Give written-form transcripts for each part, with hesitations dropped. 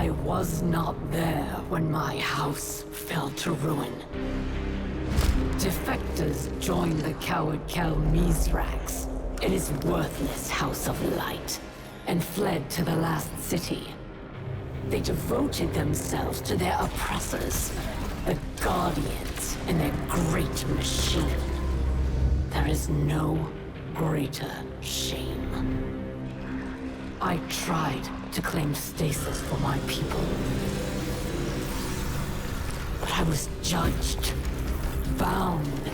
I was not there when my house fell to ruin. Defectors joined the coward Kel Nezarec in his worthless House of Light, and fled to the last city. They devoted themselves to their oppressors, the Guardians, and their great machine. There is no greater shame. I tried to claim stasis for my people, but I was judged, bound,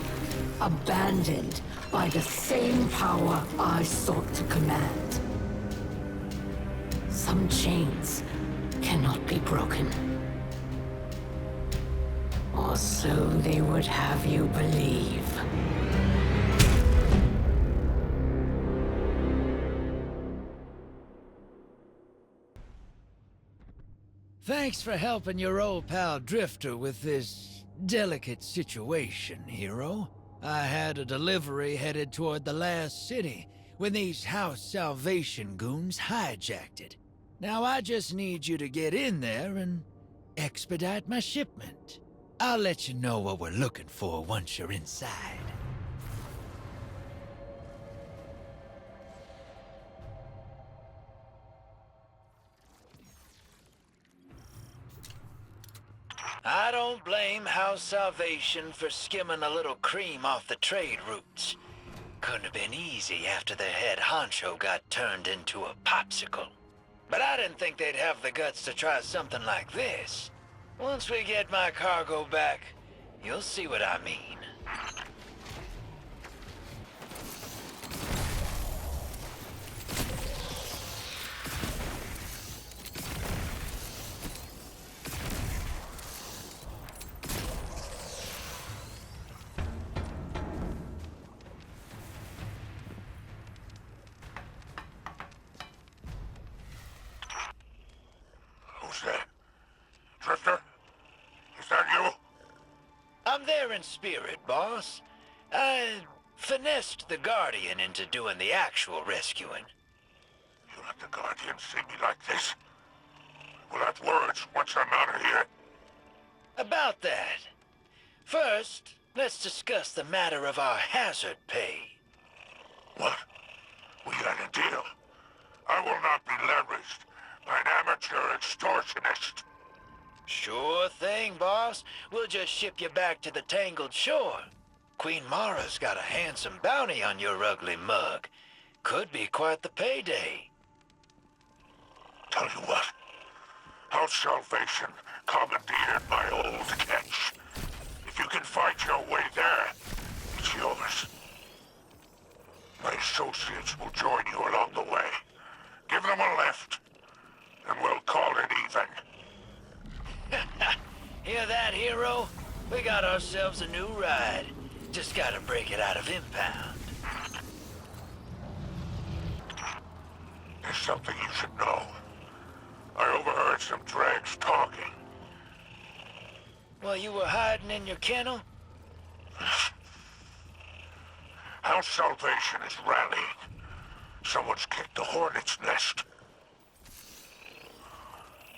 abandoned by the same power I sought to command. Some chains cannot be broken. Or so they would have you believe. Thanks for helping your old pal Drifter with this delicate situation, hero. I had a delivery headed toward the last city when these House Salvation goons hijacked it. Now I just need you to get in there and expedite my shipment. I'll let you know what we're looking for once you're inside. I don't blame House Salvation for skimming a little cream off the trade routes. Couldn't have been easy after their head honcho got turned into a popsicle. But I didn't think they'd have the guts to try something like this. Once we get my cargo back, you'll see what I mean. Who's that? Drifter? Is that you? I'm there in spirit, boss. I finessed the Guardian into doing the actual rescuing. You let the Guardian see me like this? We'll have words once I'm out of here. About that. First, let's discuss the matter of our hazard pay. What? We had a deal. I will not be leveraged by an amateur extortionist. Sure thing, boss. We'll just ship you back to the Tangled Shore. Queen Mara's got a handsome bounty on your ugly mug. Could be quite the payday. Tell you what. House Salvation commandeered my old catch. If you can fight your way there, it's yours. My associates will join you along the way. Give them a lift, and we'll call it even. Hear that, hero? We got ourselves a new ride. Just gotta break it out of impound. There's something you should know. I overheard some dregs talking. Well, you were hiding in your kennel? House Salvation is rallying. Someone's kicked the hornet's nest.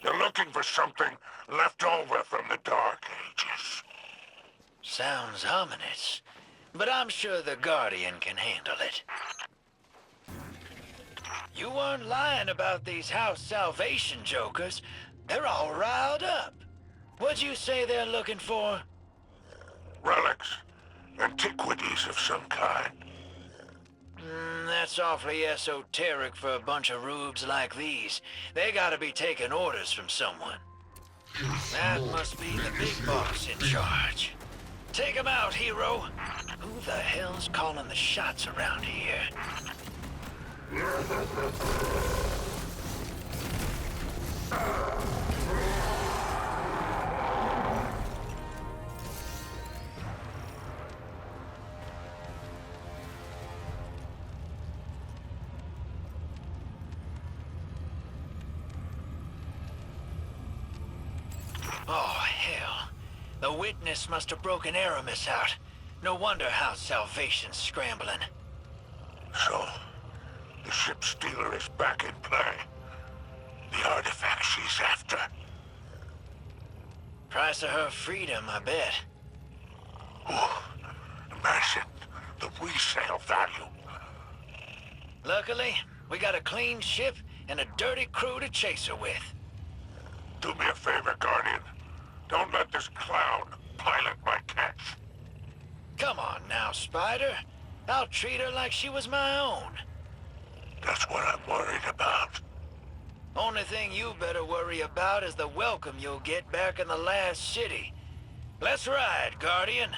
They're looking for something left over from the Dark Ages. Sounds ominous, but I'm sure the Guardian can handle it. You weren't lying about these House Salvation jokers. They're all riled up. What'd you say they're looking for? Relics. Antiquities of some kind. That's awfully esoteric for a bunch of rubes like these. They gotta be taking orders from someone. That must be the big boss in charge. Take him out, hero. Who the hell's calling the shots around here? Oh, hell. The witness must have broken Eramis out. No wonder House Salvation's scrambling. So, the ship stealer is back in play. The artifact she's after. Price of her freedom, I bet. Oh, imagine the resale value. Luckily, we got a clean ship and a dirty crew to chase her with. Do me a favor, Guardian. Don't let this clown pilot my catch. Come on now, Spider. I'll treat her like she was my own. That's what I'm worried about. Only thing you better worry about is the welcome you'll get back in the last city. Let's ride, Guardian.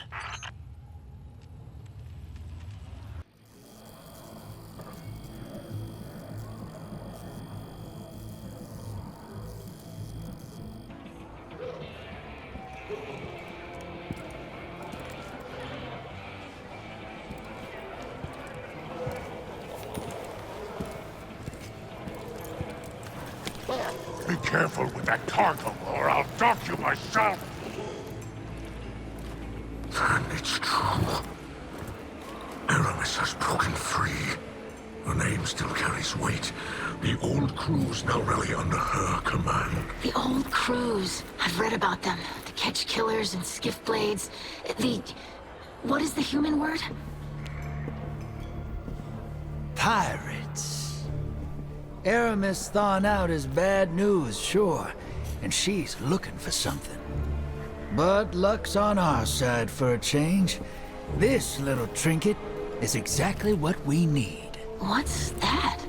Be careful with that cargo, or I'll dock you myself. Then it's true. Eramis has broken free. Her name still carries weight. The old crews now rally under her command. The old crews. I've read about them. The Ketch killers and skiff blades. What is the human word? Pirates. Eramis thawing out is bad news, sure, and she's looking for something. But luck's on our side for a change. This little trinket is exactly what we need. What's that?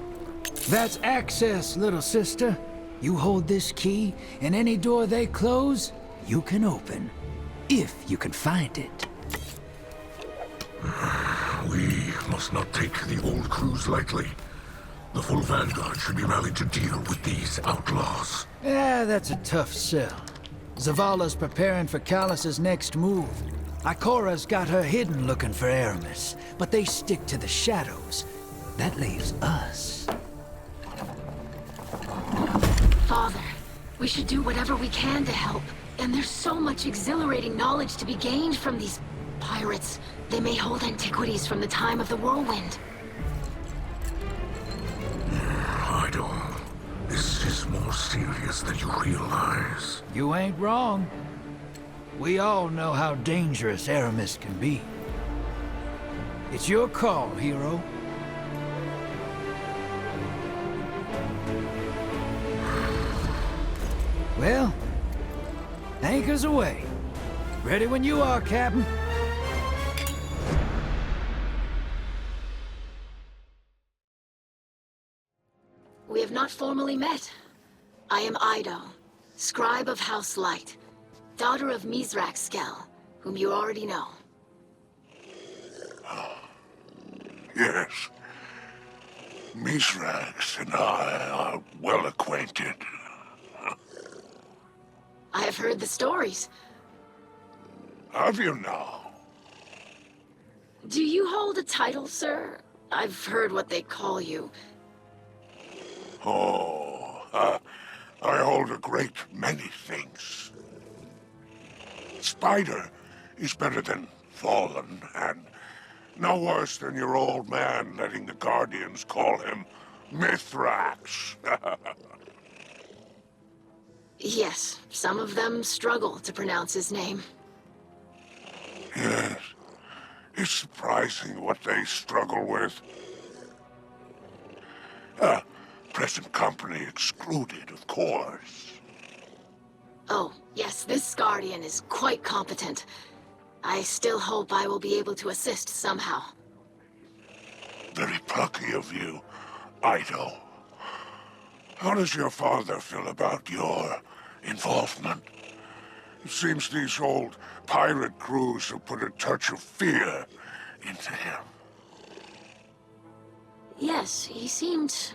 That's access, little sister. You hold this key, and any door they close, you can open. If you can find it. We must not take the old crews lightly. The full Vanguard should be rallied to deal with these outlaws. Yeah, that's a tough sell. Zavala's preparing for Callus's next move. Ikora's got her hidden looking for Eramis, but they stick to the shadows. That leaves us. Father, we should do whatever we can to help. And there's so much exhilarating knowledge to be gained from these pirates. They may hold antiquities from the time of the whirlwind. This is more serious than you realize. You ain't wrong. We all know how dangerous Eramis can be. It's your call, hero. Well, anchors away. Ready when you are, Captain. We have not formally met. I am Ido, scribe of House Light, daughter of Nezarec, whom you already know. Yes. Nezarec and I are well acquainted. I have heard the stories. Have you now? Do you hold a title, sir? I've heard what they call you. I hold a great many things. Spider is better than Fallen, and no worse than your old man letting the Guardians call him Mithrax. Yes, some of them struggle to pronounce his name. Yes. It's surprising what they struggle with. Present company excluded, of course. Oh, yes, this Guardian is quite competent. I still hope I will be able to assist somehow. Very plucky of you, Ido. How does your father feel about your involvement? It seems these old pirate crews have put a touch of fear into him. Yes, he seemed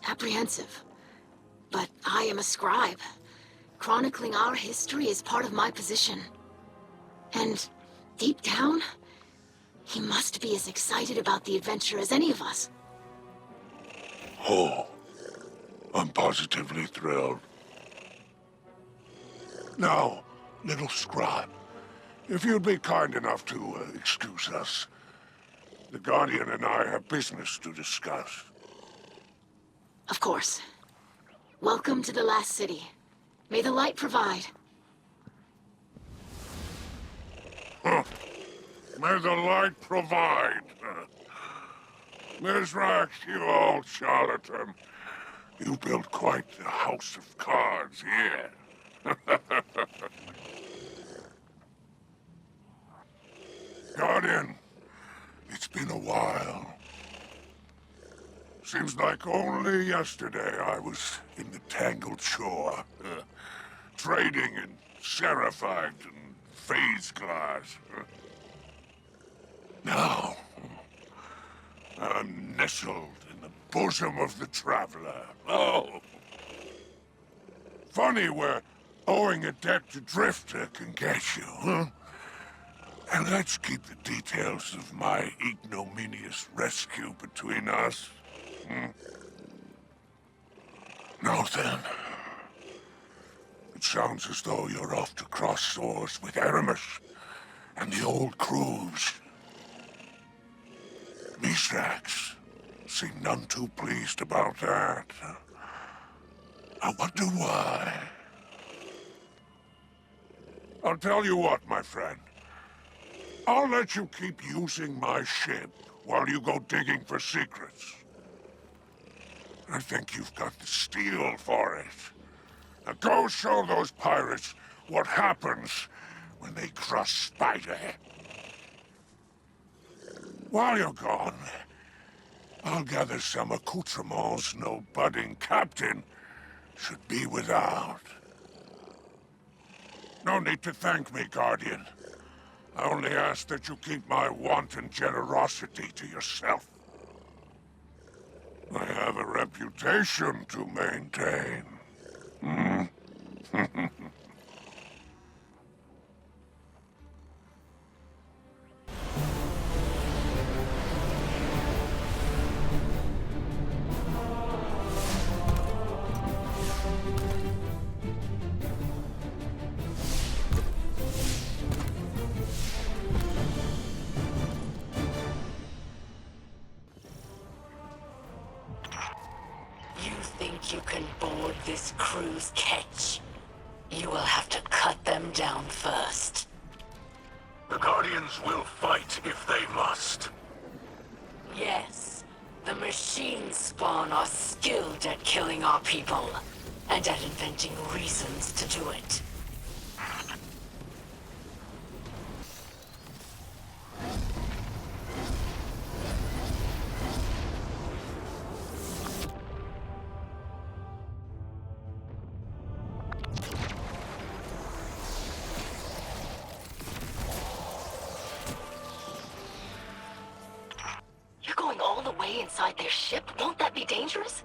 apprehensive. But I am a scribe. Chronicling our history is part of my position. And deep down, he must be as excited about the adventure as any of us. Oh, I'm positively thrilled. Now, little scribe, if you'd be kind enough to excuse us. The Guardian and I have business to discuss. Of course. Welcome to the last city. May the light provide. May the light provide. Nezarec, you old charlatan. You built quite the house of cards here. Guardian, it's been a while. Seems like only yesterday I was in the tangled shore, trading in seraphite and phase glass. Now, I'm nestled in the bosom of the Traveler. Oh! Funny where owing a debt to Drifter can get you, huh? And let's keep the details of my ignominious rescue between us. Now then, it sounds as though you're off to cross swords with Eramis and the old crews. Nezarec seem none too pleased about that. I wonder why. I'll tell you what, my friend. I'll let you keep using my ship while you go digging for secrets. I think you've got the steel for it. Now go show those pirates what happens when they cross Spider. While you're gone, I'll gather some accoutrements no budding captain should be without. No need to thank me, Guardian. I only ask that you keep my wanton generosity to yourself. I have a reputation to maintain. You can board this crew's Ketch. You will have to cut them down first. The Guardians will fight if they must. Yes, the machine spawn are skilled at killing our people, and at inventing reasons to do it. Inside their ship? Won't that be dangerous?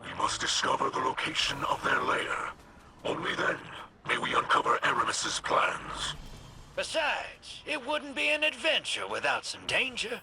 We must discover the location of their lair. Only then may we uncover Eramis's plans. Besides, it wouldn't be an adventure without some danger.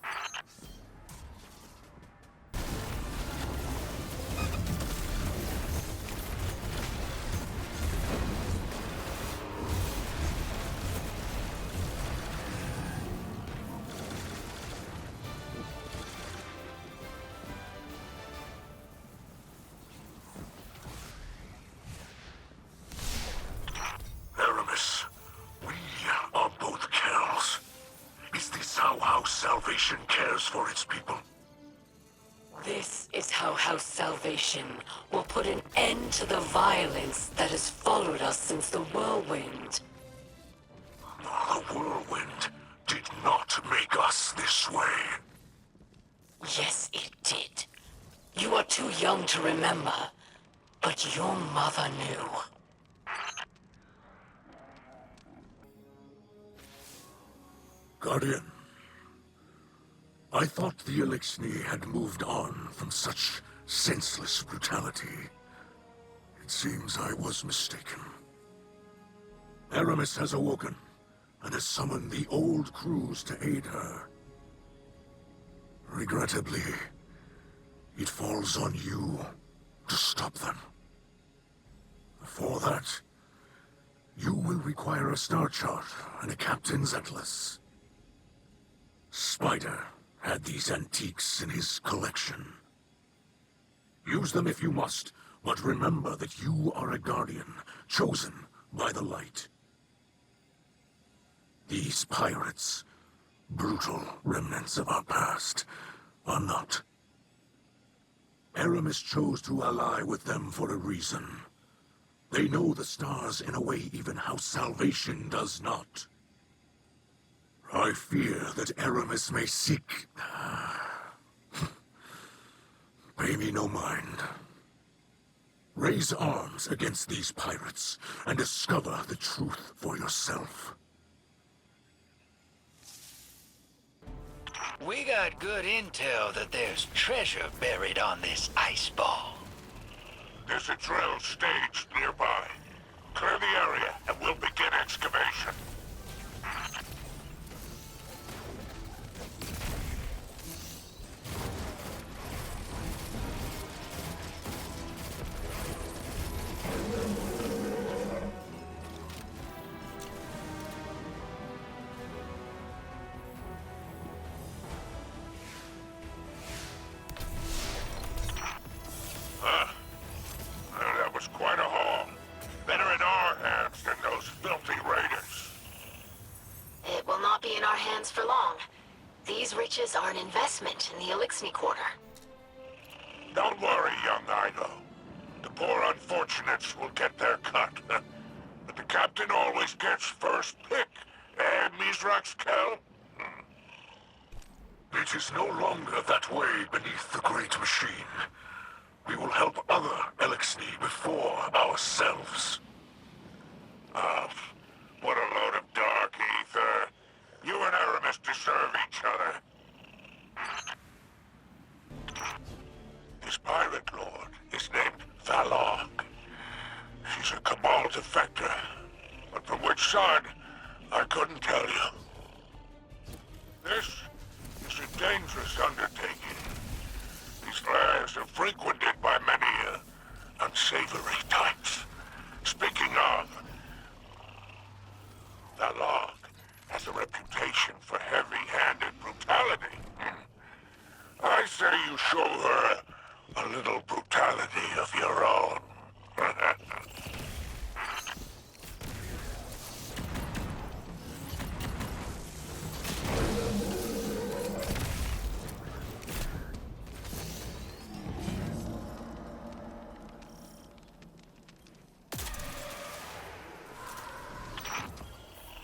Salvation cares for its people. This is how House Salvation will put an end to the violence that has followed us since the whirlwind. The whirlwind did not make us this way. Yes, it did. You are too young to remember, but your mother knew. Guardian. I thought the Elixni had moved on from such senseless brutality. It seems I was mistaken. Eramis has awoken, and has summoned the old crews to aid her. Regrettably, it falls on you to stop them. For that, you will require a star chart and a captain's atlas. Spider had these antiques in his collection. Use them if you must, but remember that you are a guardian, chosen by the light. These pirates, brutal remnants of our past, are not. Eramis chose to ally with them for a reason. They know the stars in a way even House Salvation does not. I fear that Eramis may seek... Pay me no mind. Raise arms against these pirates, and discover the truth for yourself. We got good intel that there's treasure buried on this ice ball. There's a drill staged nearby. Clear the area, and we'll begin excavation. That was quite a haul. Better in our hands than those filthy raiders. It will not be in our hands for long. These riches are an investment in the Elixir Quarter. Don't worry, young Ido. The poor unfortunates will get their cut. But the captain always gets first pick. Eh, Nezarec's Kel? It is no longer that way beneath the Great Machine. We will help other Elixir before ourselves. What a load of dark ether. You and Eramis deserve each other. This pirate lord is named Valog. She's a Cabal defector, but from which side, I couldn't tell you. This is a dangerous undertaking. These lands are frequented by many unsavory types. Speaking of, Valog has a reputation for heavy-handed brutality. I say you show her a little brutality of your own.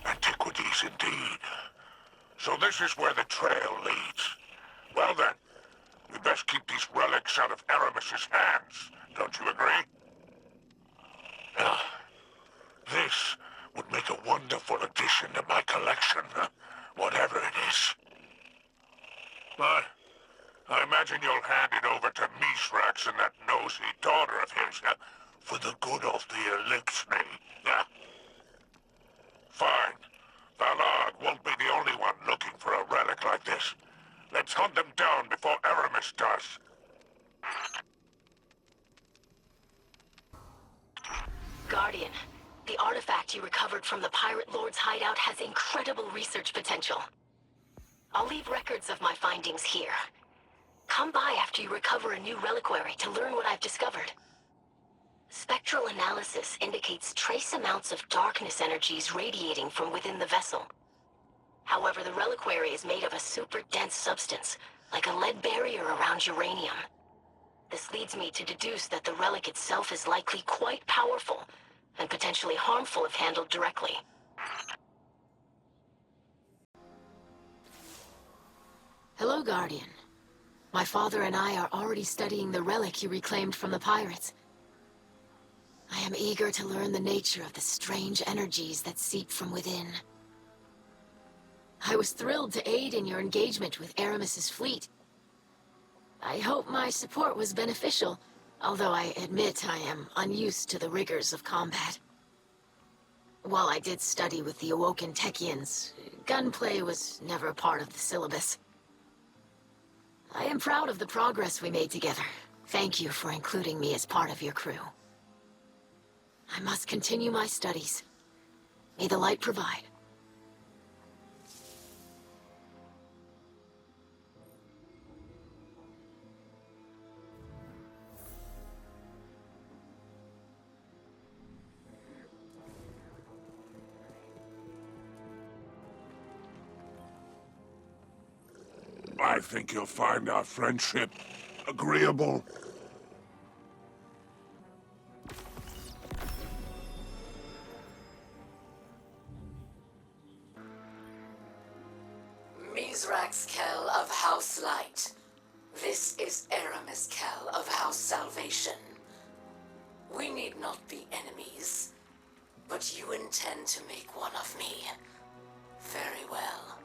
Antiquities indeed. So this is where the trail leads. Well then, we best keep these relics out of Eramis's hands. Don't you agree? This would make a wonderful addition to my collection, whatever it is. But I imagine you'll hand it over to Nezarec and that nosy daughter of his for the good of the Elixir. Fine. Valog won't be the only one looking for a relic like this. Let's hunt them down before Eramis does. Guardian, the artifact you recovered from the Pirate Lord's hideout has incredible research potential. I'll leave records of my findings here. Come by after you recover a new reliquary to learn what I've discovered. Spectral analysis indicates trace amounts of darkness energies radiating from within the vessel. However, the reliquary is made of a super dense substance, like a lead barrier around uranium. This leads me to deduce that the relic itself is likely quite powerful, and potentially harmful if handled directly. Hello, Guardian. My father and I are already studying the relic you reclaimed from the pirates. I am eager to learn the nature of the strange energies that seep from within. I was thrilled to aid in your engagement with Eramis's fleet. I hope my support was beneficial, although I admit I am unused to the rigors of combat. While I did study with the Awoken Techians, gunplay was never a part of the syllabus. I am proud of the progress we made together. Thank you for including me as part of your crew. I must continue my studies. May the light provide. I think you'll find our friendship agreeable. Nezarec Kell of House Light. This is Eramis Kell of House Salvation. We need not be enemies, but you intend to make one of me. Very well.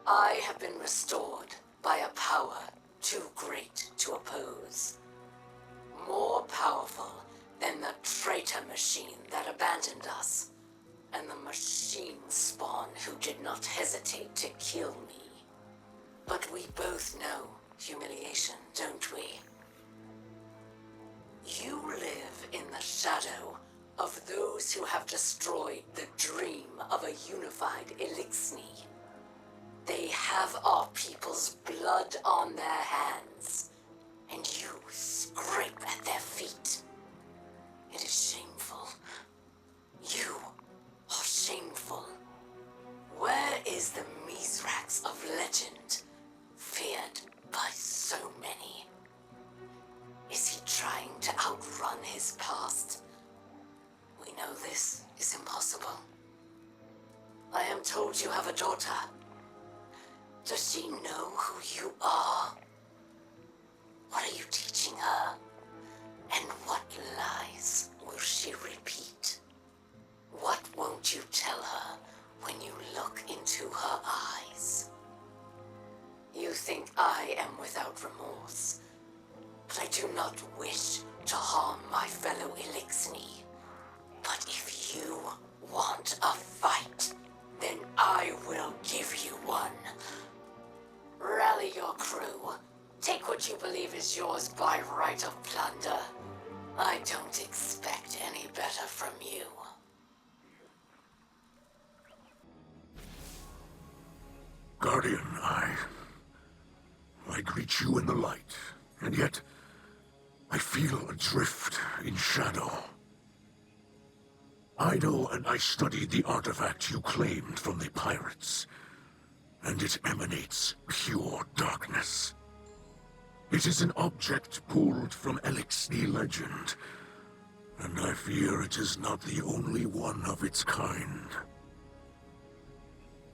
I have been restored by a power too great to oppose. More powerful than the traitor machine that abandoned us, and the machine spawn who did not hesitate to kill me. But we both know humiliation, don't we? You live in the shadow of those who have destroyed the dream of a unified Elixni. They have our people's blood on their hands, and you scrape at their feet. It is shameful. You are shameful. Where is the Nezarec of legend, feared by so many? Is he trying to outrun his past? We know this is impossible. I am told you have a daughter. Does she know who you are? What are you teaching her? And what lies will she repeat? What won't you tell her when you look into her eyes? You think I am without remorse, but I do not wish to harm my fellow Elixni. But if you want a fight, then I will give you one. Rally your crew. Take what you believe is yours by right of plunder. I don't expect any better from you. Guardian, I greet you in the light, and yet I feel adrift in shadow. I know, and I studied the artifact you claimed from the pirates, and it emanates pure darkness. It is an object pulled from Elixni legend, and I fear it is not the only one of its kind.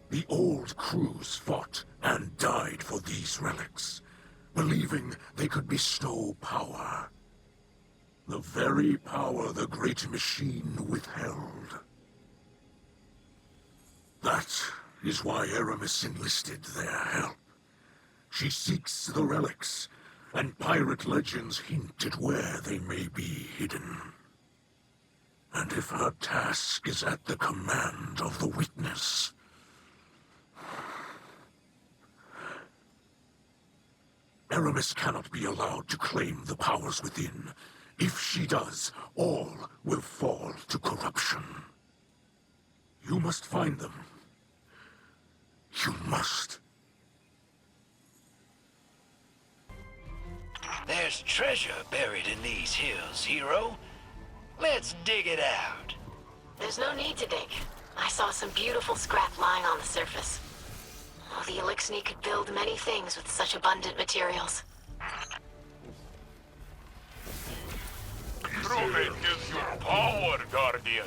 The old crews fought and died for these relics, believing they could bestow power. The very power the great machine withheld. That is why Eramis enlisted their help. She seeks the relics, and pirate legends hint at where they may be hidden. And if her task is at the command of the Witness, Eramis cannot be allowed to claim the powers within. If she does, all will fall to corruption. You must find them. You must. There's treasure buried in these hills, hero. Let's dig it out. There's no need to dig. I saw some beautiful scrap lying on the surface. Oh, the Elixni could build many things with such abundant materials. Prove it gives you power, Guardian.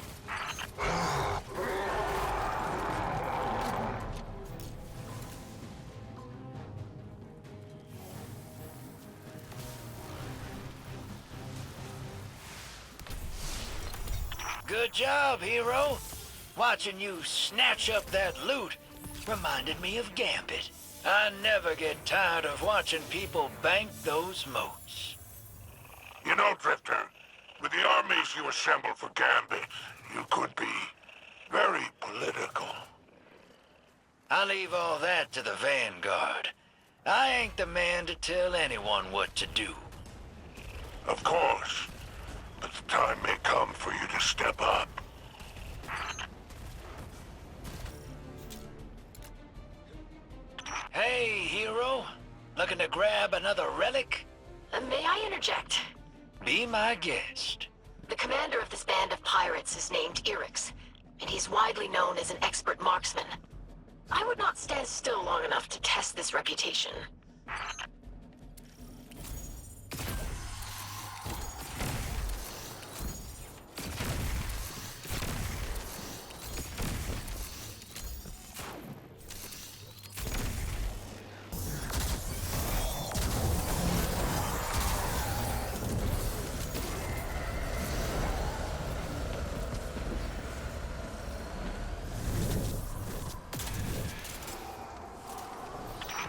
Good job, hero. Watching you snatch up that loot reminded me of Gambit. I never get tired of watching people bank those moats. You know, Drifter, with the armies you assembled for Gambit, you could be very political. I leave all that to the Vanguard. I ain't the man to tell anyone what to do. Of course, but the time may come for you to step up. Hey, hero. Looking to grab another relic? May I interject? Be my guest. The commander of this band of pirates is named Eramis, and he's widely known as an expert marksman. I would not stand still long enough to test this reputation.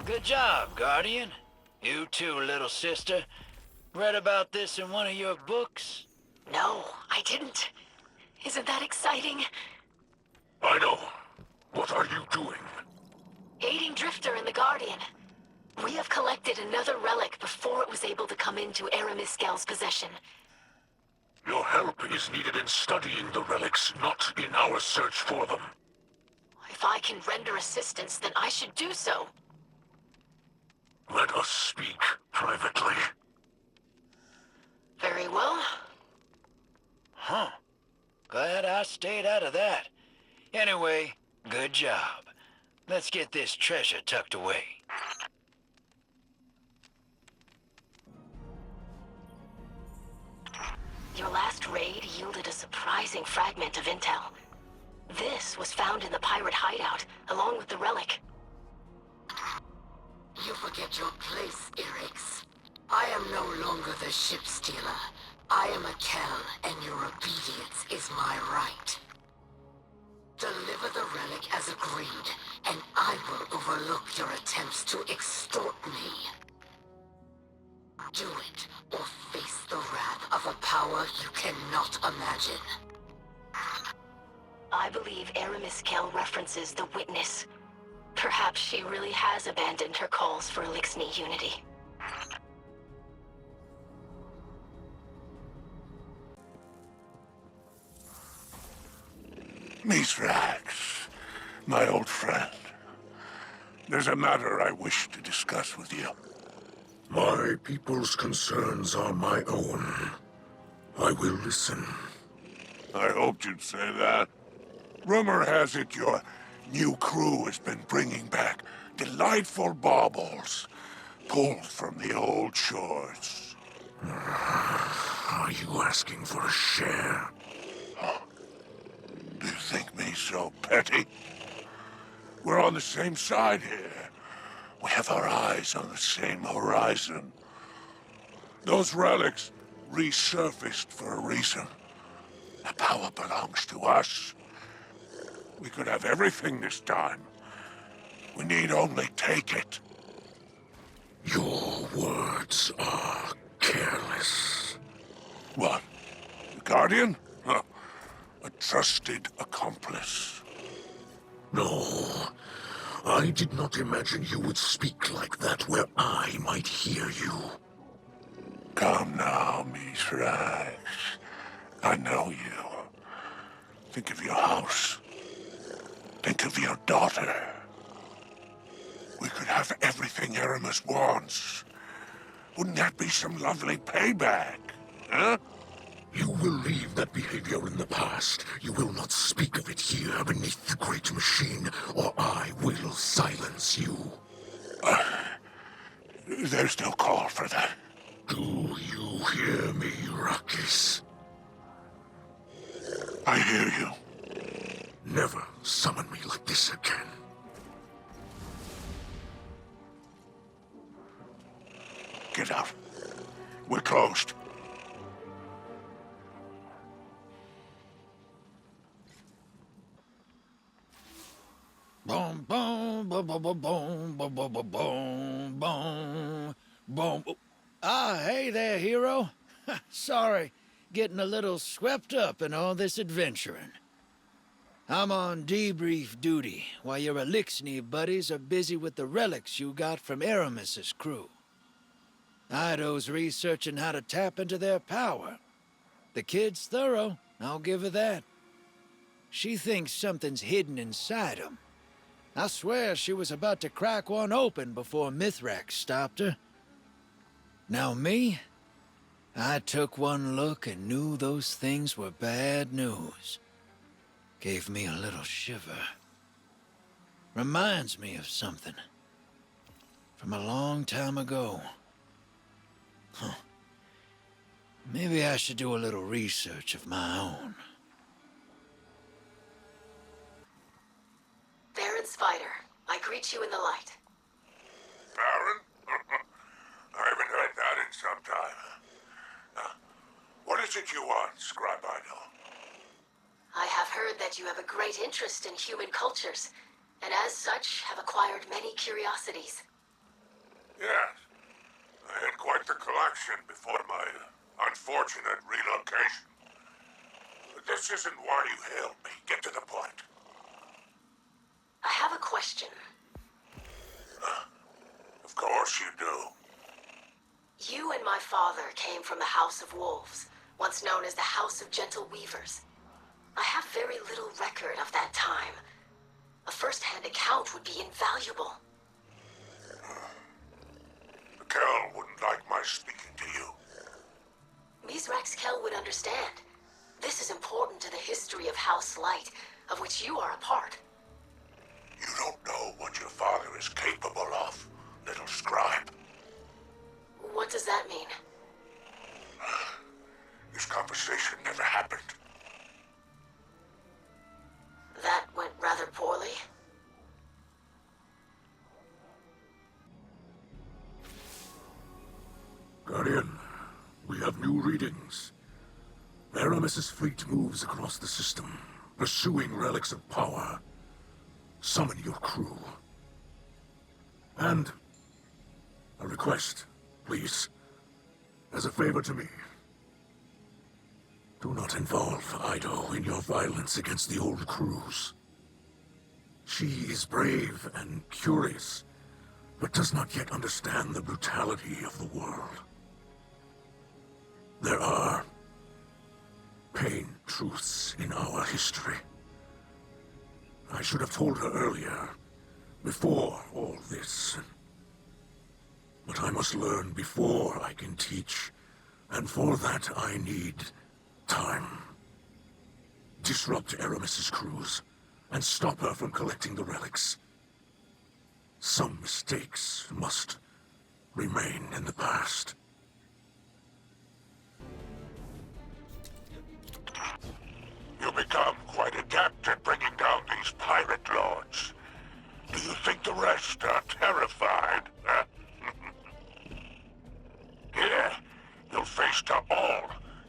Good job, Guardian. You too, little sister. Read about this in one of your books? No, I didn't. Isn't that exciting? I know. What are you doing? Aiding Drifter and the Guardian. We have collected another relic before it was able to come into Eramis possession. Your help is needed in studying the relics, not in our search for them. If I can render assistance, then I should do so. Let us speak privately. Very well. Huh. Glad I stayed out of that. Anyway, good job. Let's get this treasure tucked away. Your last raid yielded a surprising fragment of intel. This was found in the pirate hideout, along with the relic. You forget your place, Eramis. I am no longer the ship stealer. I am a Kel, and your obedience is my right. Deliver the relic as agreed, and I will overlook your attempts to extort me. Do it, or face the wrath of a power you cannot imagine. I believe Eramis Kel references the Witness. Perhaps she really has abandoned her calls for Elixni unity. Nezarec, my old friend. There's a matter I wish to discuss with you. My people's concerns are my own. I will listen. I hoped you'd say that. Rumor has it your new crew has been bringing back delightful baubles, pulled from the old shores. Are you asking for a share? Do you think me so petty? We're on the same side here. We have our eyes on the same horizon. Those relics resurfaced for a reason. The power belongs to us. We could have everything this time. We need only take it. Your words are careless. What? The Guardian? Huh. A trusted accomplice. No, I did not imagine you would speak like that where I might hear you. Come now, Nezarec. I know you. Think of your house. Think of your daughter. We could have everything Eramis wants. Wouldn't that be some lovely payback, huh? You will leave that behavior in the past. You will not speak of it here beneath the great machine, or I will silence you. There's no call for that. Do you hear me, Rakis? I hear you. Never summon me like this again. Get out. We're closed. Boom, boom, boom, boom, boom, boom, boom, boom, boom, boom, boom, boom. Ah, hey there, hero. Sorry, getting a little swept up in all this adventuring. I'm on debrief duty, while your Elixni buddies are busy with the relics you got from Eramis's crew. Ido's researching how to tap into their power. The kid's thorough, I'll give her that. She thinks something's hidden inside him. I swear she was about to crack one open before Nezarec stopped her. Now me? I took one look and knew those things were bad news. Gave me a little shiver. Reminds me of something. From a long time ago. Huh. Maybe I should do a little research of my own. Baron Spider, I greet you in the light. Baron? I haven't heard that in some time. What is it you want, Scribe Ido? I have heard that you have a great interest in human cultures, and as such have acquired many curiosities. Yes. I had quite the collection before my unfortunate relocation. But this isn't why you hailed me. Get to the point. I have a question. Of course you do. You and my father came from the House of Wolves, once known as the House of Gentle Weavers. I have very little record of that time. A first-hand account would be invaluable. The Kel wouldn't like my speaking to you. Nezarec Kel would understand. This is important to the history of House Light, of which you are a part. You don't know what your father is capable of, little scribe. What does that mean? This conversation never happened. That went rather poorly. Guardian, we have new readings. Eramis' fleet moves across the system, pursuing relics of power. Summon your crew. And a request, please. As a favor to me. Do not involve Ido in your violence against the old crews. She is brave and curious, but does not yet understand the brutality of the world. There are pain truths in our history. I should have told her earlier, before all this. But I must learn before I can teach, and for that I need time. Disrupt Eramis' crews, and stop her from collecting the relics. Some mistakes must remain in the past. You become quite adept at bringing down these pirate lords. Do you think the rest are terrified? Huh? Here, you'll face to all,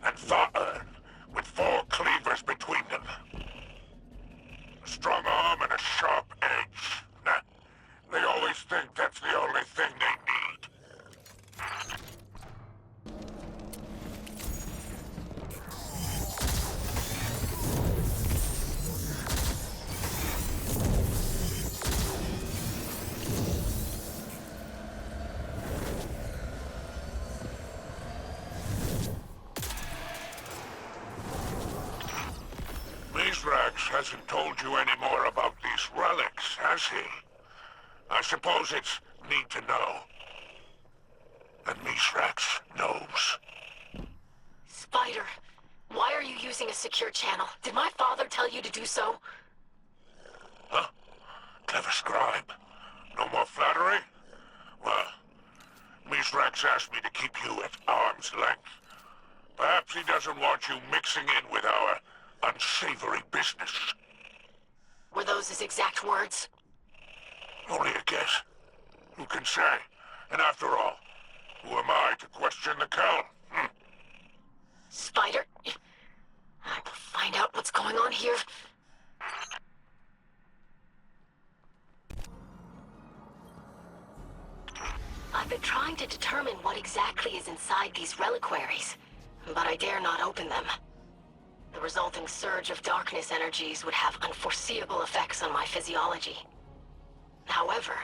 and Tha'ern, with 4 cleavers between them. A strong arm and a sharp edge. Nah, they always think that's the only thing they need. Nezarec hasn't told you any more about these relics, has he? I suppose it's need to know. And Nezarec knows. Spider, why are you using a secure channel? Did my father tell you to do so? Huh? Clever scribe. No more flattery? Well, Nezarec asked me to keep you at arm's length. Perhaps he doesn't want you mixing in with our unsavory business. Were those his exact words? Only a guess. Who can say? And after all, who am I to question the Kel? Spider, I will find out what's going on here. I've been trying to determine what exactly is inside these reliquaries, but I dare not open them. The resulting surge of darkness energies would have unforeseeable effects on my physiology. However,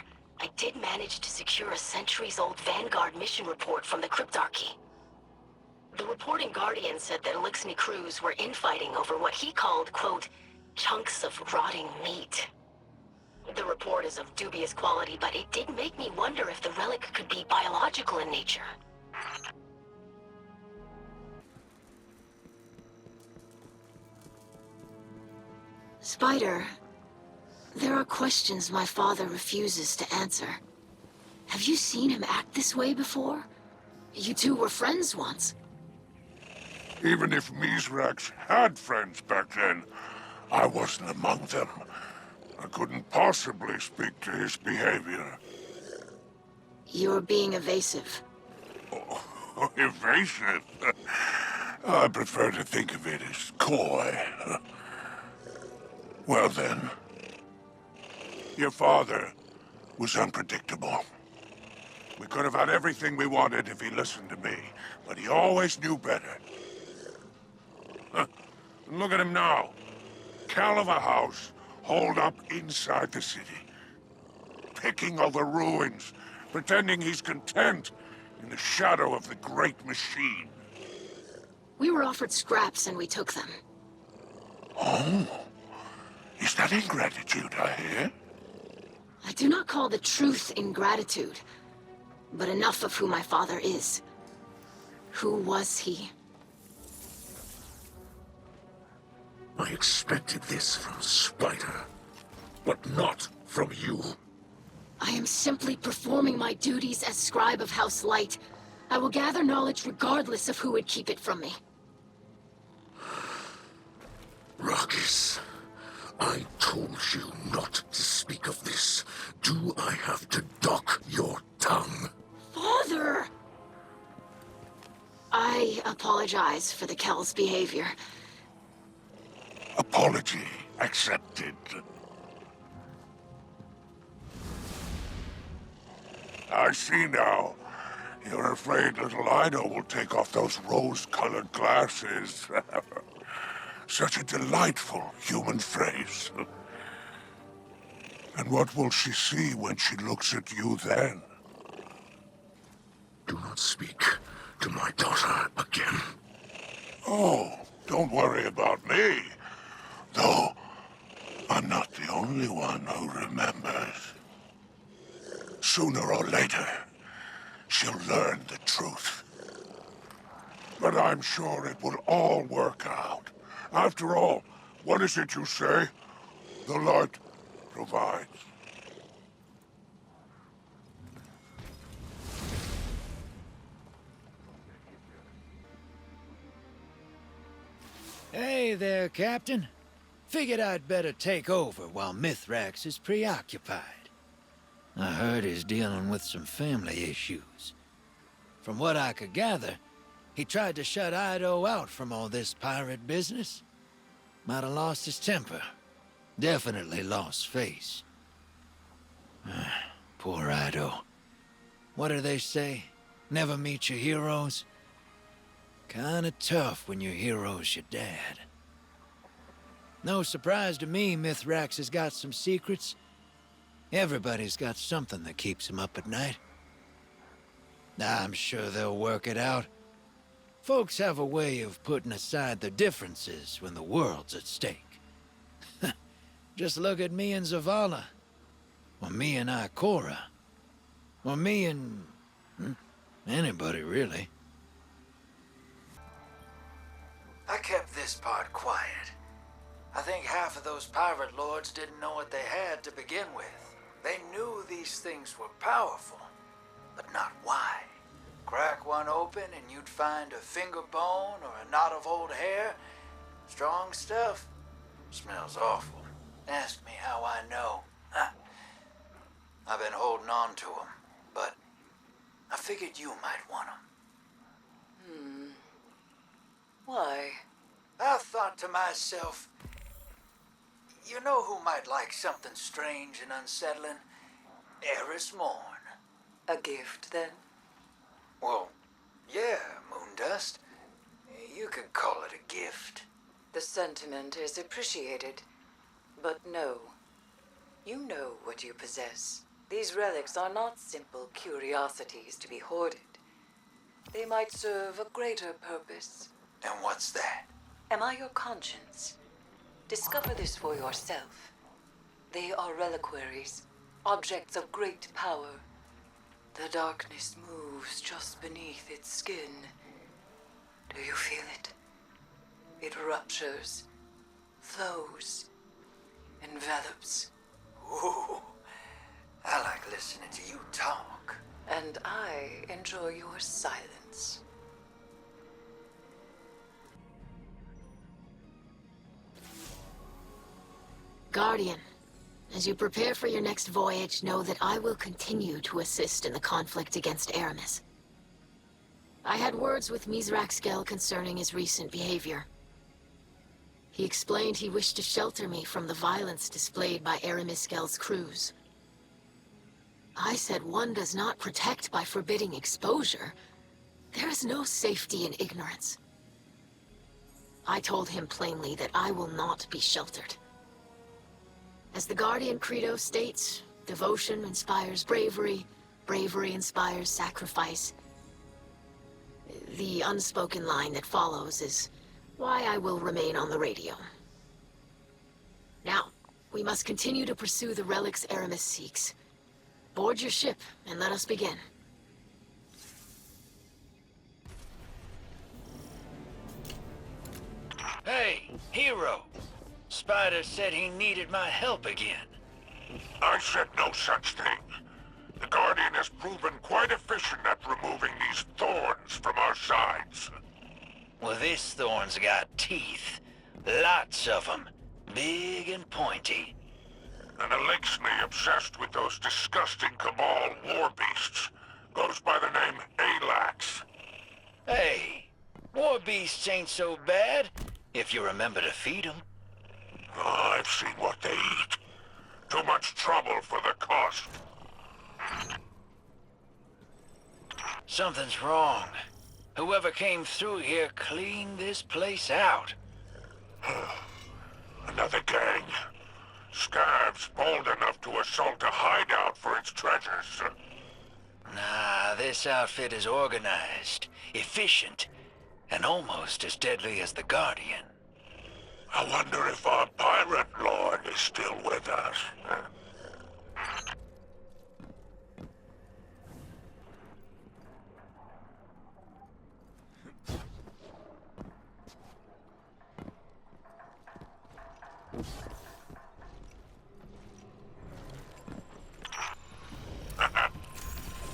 I did manage to secure a centuries-old Vanguard mission report from the Cryptarchy. The reporting Guardian said that Elixni crews were infighting over what he called, quote, chunks of rotting meat. The report is of dubious quality, but it did make me wonder if the relic could be biological in nature. Spider, there are questions my father refuses to answer. Have you seen him act this way before? You two were friends once. Even if Nezarec had friends back then, I wasn't among them. I couldn't possibly speak to his behavior. You're being evasive. Oh, evasive? I prefer to think of it as coy. Well then, your father was unpredictable. We could have had everything we wanted if he listened to me, but he always knew better. Huh. Look at him now. Cal of a house, holed up inside the city. Picking over ruins, pretending he's content in the shadow of the great machine. We were offered scraps and we took them. Oh? Is that ingratitude I hear? I do not call the truth ingratitude, but enough of who my father is. Who was he? I expected this from Spider, but not from you. I am simply performing my duties as scribe of House Light. I will gather knowledge regardless of who would keep it from me. Ruckus, I told you not to speak of this. Do I have to dock your tongue? Father! I apologize for the Kel's behavior. Apology accepted. I see now. You're afraid little Ida will take off those rose-colored glasses. Such a delightful human phrase. And what will she see when she looks at you then? Do not speak to my daughter again. Oh, don't worry about me. Though, I'm not the only one who remembers. Sooner or later, she'll learn the truth. But I'm sure it will all work out. After all, what is it you say? The light provides. Hey there, Captain. Figured I'd better take over while Mithrax is preoccupied. I heard he's dealing with some family issues. From what I could gather, he tried to shut Ido out from all this pirate business. Might have lost his temper. Definitely lost face. Poor Ido. What do they say? Never meet your heroes? Kinda tough when your hero's your dad. No surprise to me Mithrax has got some secrets. Everybody's got something that keeps him up at night. I'm sure they'll work it out. Folks have a way of putting aside their differences when the world's at stake. Just look at me and Zavala. Or me and Ikora. Or me and... anybody, really. I kept this part quiet. I think half of those pirate lords didn't know what they had to begin with. They knew these things were powerful, but not why. Crack one open and you'd find a finger bone or a knot of old hair. Strong stuff. Smells awful. Ask me how I know. I've been holding on to them, but I figured you might want them. Why? I thought to myself, you know who might like something strange and unsettling? Eris Morn. A gift, then? Well, yeah, Moondust. You could call it a gift. The sentiment is appreciated. But no. You know what you possess. These relics are not simple curiosities to be hoarded. They might serve a greater purpose. And what's that? Am I your conscience? Discover this for yourself. They are reliquaries, objects of great power. The darkness moves just beneath its skin. Do you feel it? It ruptures, flows, envelops. Ooh, I like listening to you talk. And I enjoy your silence. Guardian, as you prepare for your next voyage, know that I will continue to assist in the conflict against Eramis. I had words with Mizrax concerning his recent behavior. He explained he wished to shelter me from the violence displayed by Eramis crews. I said one does not protect by forbidding exposure. There is no safety in ignorance. I told him plainly that I will not be sheltered. As the Guardian Credo states, devotion inspires bravery, bravery inspires sacrifice. The unspoken line that follows is why I will remain on the radio. Now, we must continue to pursue the relics Eramis seeks. Board your ship and let us begin. Hey, Hero! Spider said he needed my help again. I said no such thing. The Guardian has proven quite efficient at removing these thorns from our sides. Well, this thorn's got teeth. Lots of them. Big and pointy. An Elixni obsessed with those disgusting Cabal war beasts goes by the name Alax. Hey, war beasts ain't so bad, if you remember to feed them. Oh, I've seen what they eat. Too much trouble for the cost. Something's wrong. Whoever came through here cleaned this place out. Another gang. Scavs bold enough to assault a hideout for its treasures. Nah, this outfit is organized, efficient, and almost as deadly as the Guardian. I wonder if our pirate lord is still with us.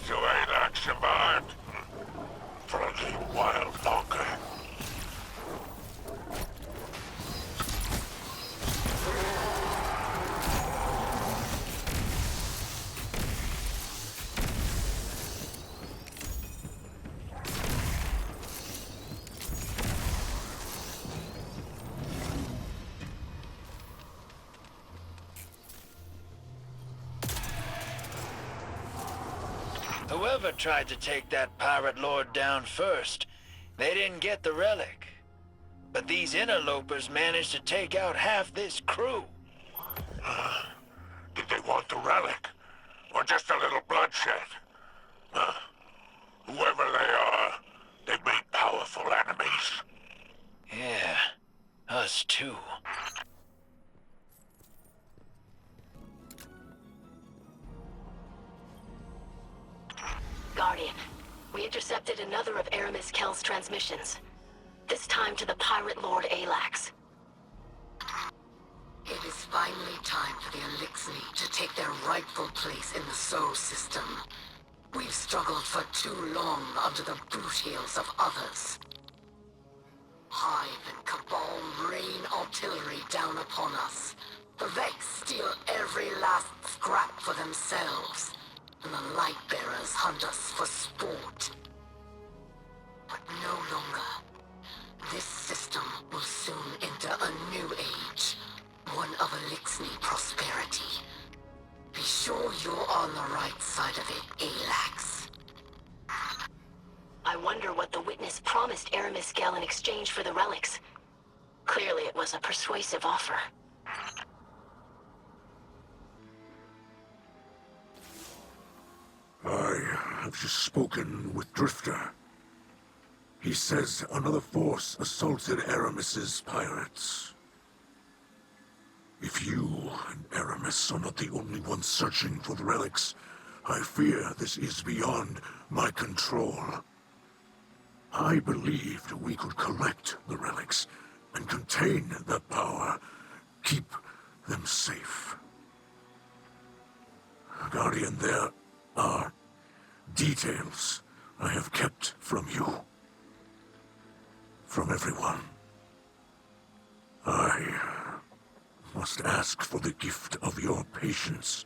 So Alax survived for a little while longer. Whoever tried to take that pirate lord down first, they didn't get the relic. But these interlopers managed to take out half this crew. Did they want the relic? Or just a little bloodshed? Whoever they are, they've made powerful enemies. Yeah, us too. Guardian, we intercepted another of Eramis Kell's transmissions. This time to the pirate lord Alax. It is finally time for the Elixni to take their rightful place in the Sol system. We've struggled for too long under the boot heels of others. Hive and Cabal rain artillery down upon us. The Vex steal every last scrap for themselves. And the Lightbearers hunt us for sport. But no longer. This system will soon enter a new age. One of Elixni prosperity. Be sure you're on the right side of it, Alax. I wonder what the witness promised Eramis Kell in exchange for the relics. Clearly it was a persuasive offer. I have just spoken with Drifter. He says another force assaulted Eramis's pirates. If you and Eramis are not the only ones searching for the relics, I fear this is beyond my control. I believed we could collect the relics and contain that power, keep them safe. Guardian, there are details I have kept from you. From everyone. I must ask for the gift of your patience.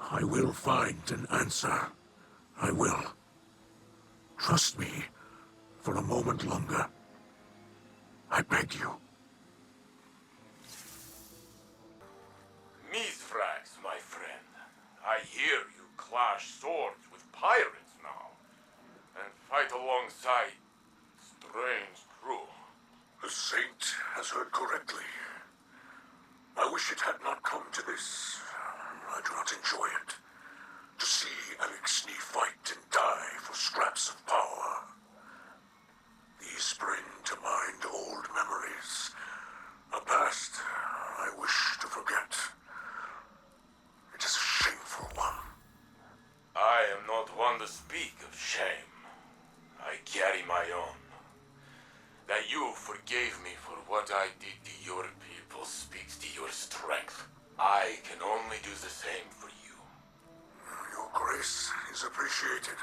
I will find an answer. I will. Trust me for a moment longer. I beg you. Mithrax, my friend. I hear you swords with pirates now, and fight alongside strange crew. The Saint has heard correctly. I wish it had not come to this. I do not enjoy it. To see Alexei fight and die for scraps of power. These bring to mind old memories. A past I wish to forget. It is a shameful one. I am not one to speak of shame. I carry my own. That you forgave me for what I did to your people speaks to your strength. I can only do the same for you. Your grace is appreciated.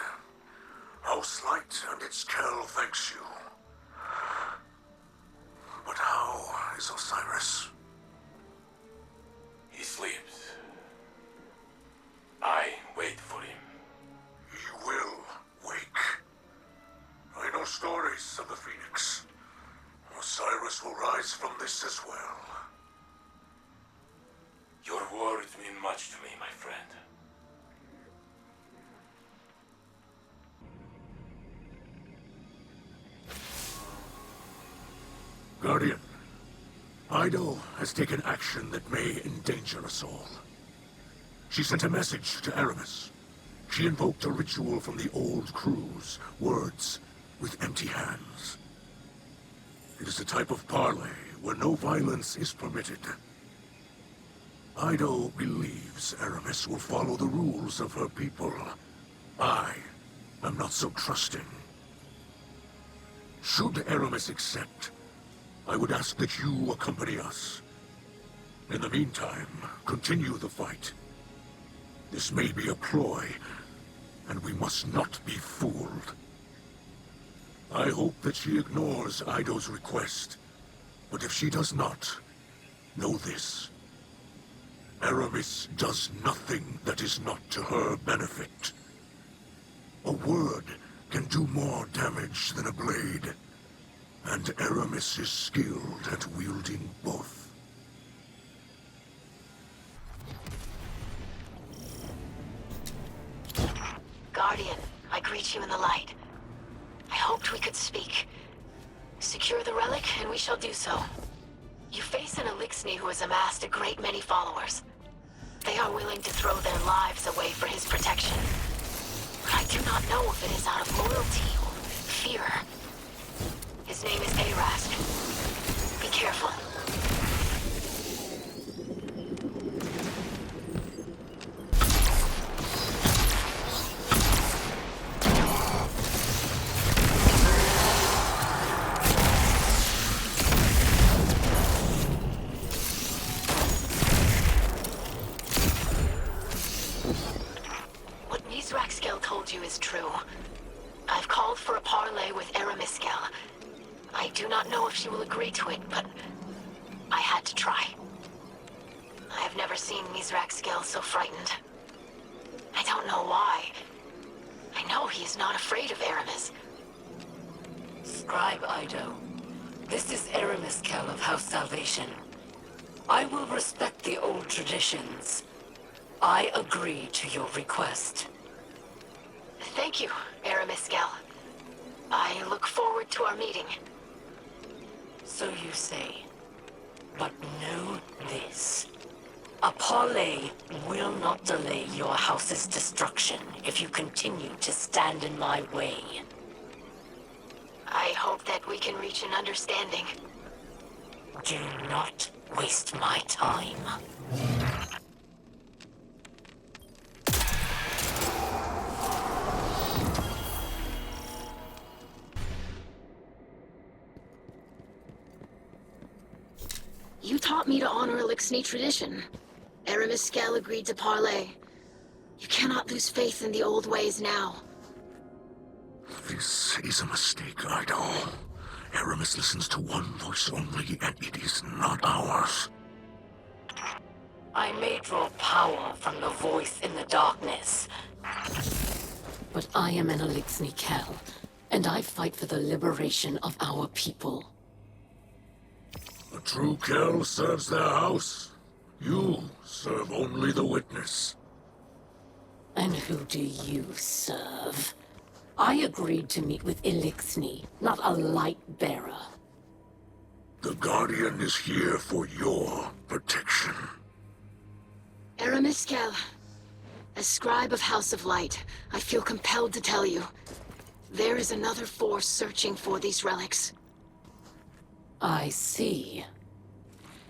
House Light and its Kell thanks you. But how is Osiris? He sleeps. I wait for him. He will wake. I know stories of the Phoenix. Osiris will rise from this as well. Your words mean much to me, my friend. Guardian, Ido has taken action that may endanger us all. She sent a message to Eramis. She invoked a ritual from the old crews, words with empty hands. It is a type of parley where no violence is permitted. Ido believes Eramis will follow the rules of her people. I am not so trusting. Should Eramis accept, I would ask that you accompany us. In the meantime, continue the fight. This may be a ploy, and we must not be fooled. I hope that she ignores Ido's request, but if she does not, know this. Eramis does nothing that is not to her benefit. A word can do more damage than a blade. And Eramis is skilled at wielding both. Guardian, I greet you in the light. I hoped we could speak. Secure the relic, and we shall do so. You face an Elixni who has amassed a great many followers. They are willing to throw their lives away for his protection. But I do not know if it is out of loyalty or fear. His name is Eramis. Be careful. What Nezarec told you is true. I've called for a parley with Eramis. I do not know if she will agree to it, but I had to try. I have never seen Nezarec so frightened. I don't know why. I know he is not afraid of Eramis. Scribe Ido, this is Eramis of House Salvation. I will respect the old traditions. I agree to your request. Thank you, Eramis. I look forward to our meeting. So you say. But know this. A parley will not delay your house's destruction if you continue to stand in my way. I hope that we can reach an understanding. Do not waste my time. You taught me to honor Elixni tradition. Eramis agreed to parley. You cannot lose faith in the old ways now. This is a mistake, Ido. Eramis listens to one voice only, and it is not ours. I may draw power from the voice in the darkness. But I am an Elixni Kell, and I fight for the liberation of our people. A true Kell serves their house. You serve only the witness. And who do you serve? I agreed to meet with Elixni, not a light bearer. The Guardian is here for your protection. Eramis, as scribe of House of Light, I feel compelled to tell you. There is another force searching for these relics. I see.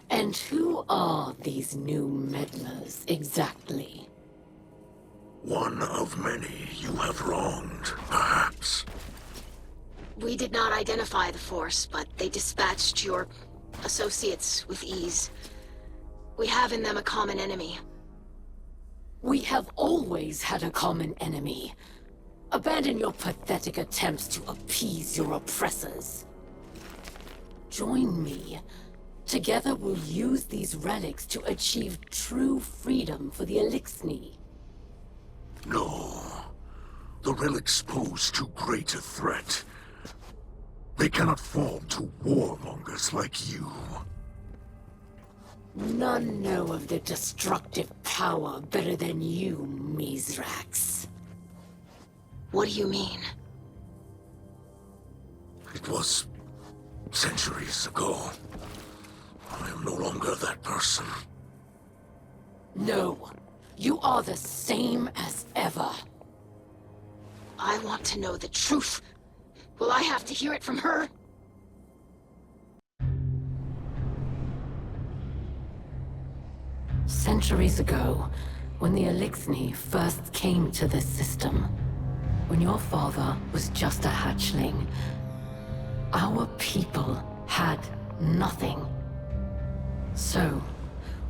And who are these new meddlers, exactly? One of many you have wronged, perhaps. We did not identify the force, but they dispatched your associates with ease. We have in them a common enemy. We have always had a common enemy. Abandon your pathetic attempts to appease your oppressors. Join me. Together we'll use these relics to achieve true freedom for the Elixni. No. The relics pose too great a threat. They cannot fall to warmongers like you. None know of their destructive power better than you, Nezarec. What do you mean? It was centuries ago. I am no longer that person. No, you are the same as ever. I want to know the truth. Will I have to hear it from her? Centuries ago, when the Elixni first came to this system, when your father was just a hatchling, our people had nothing. So,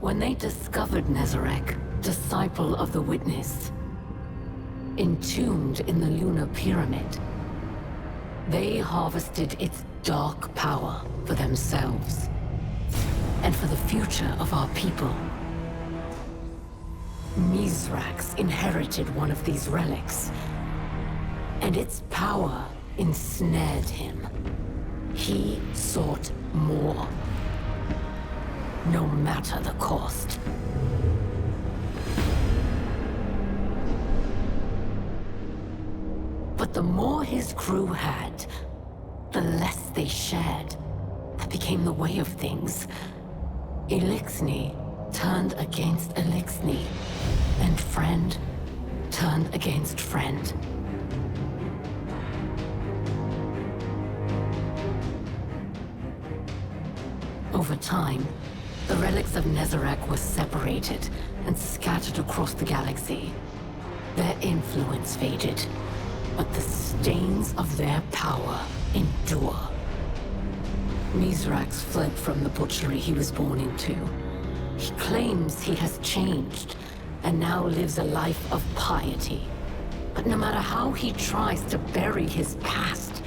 when they discovered Nezarec, disciple of the Witness, entombed in the lunar pyramid, they harvested its dark power for themselves, and for the future of our people. Nezarec inherited one of these relics, and its power ensnared him. He sought more, no matter the cost. But the more his crew had, the less they shared. That became the way of things. Elixni turned against Elixni, and friend turned against friend. Over time, the relics of Nezarec were separated and scattered across the galaxy. Their influence faded, but the stains of their power endure. Nezarec fled from the butchery he was born into. He claims he has changed, and now lives a life of piety. But no matter how he tries to bury his past,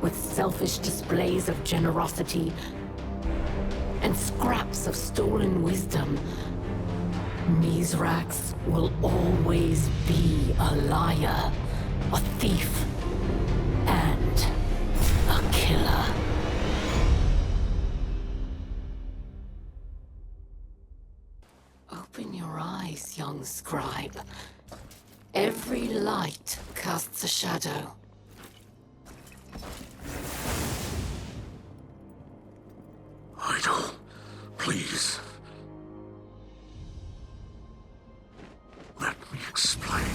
with selfish displays of generosity and scraps of stolen wisdom, Nezarec will always be a liar, a thief, and a killer. Open your eyes, young scribe. Every light casts a shadow. Idol, please. Let me explain.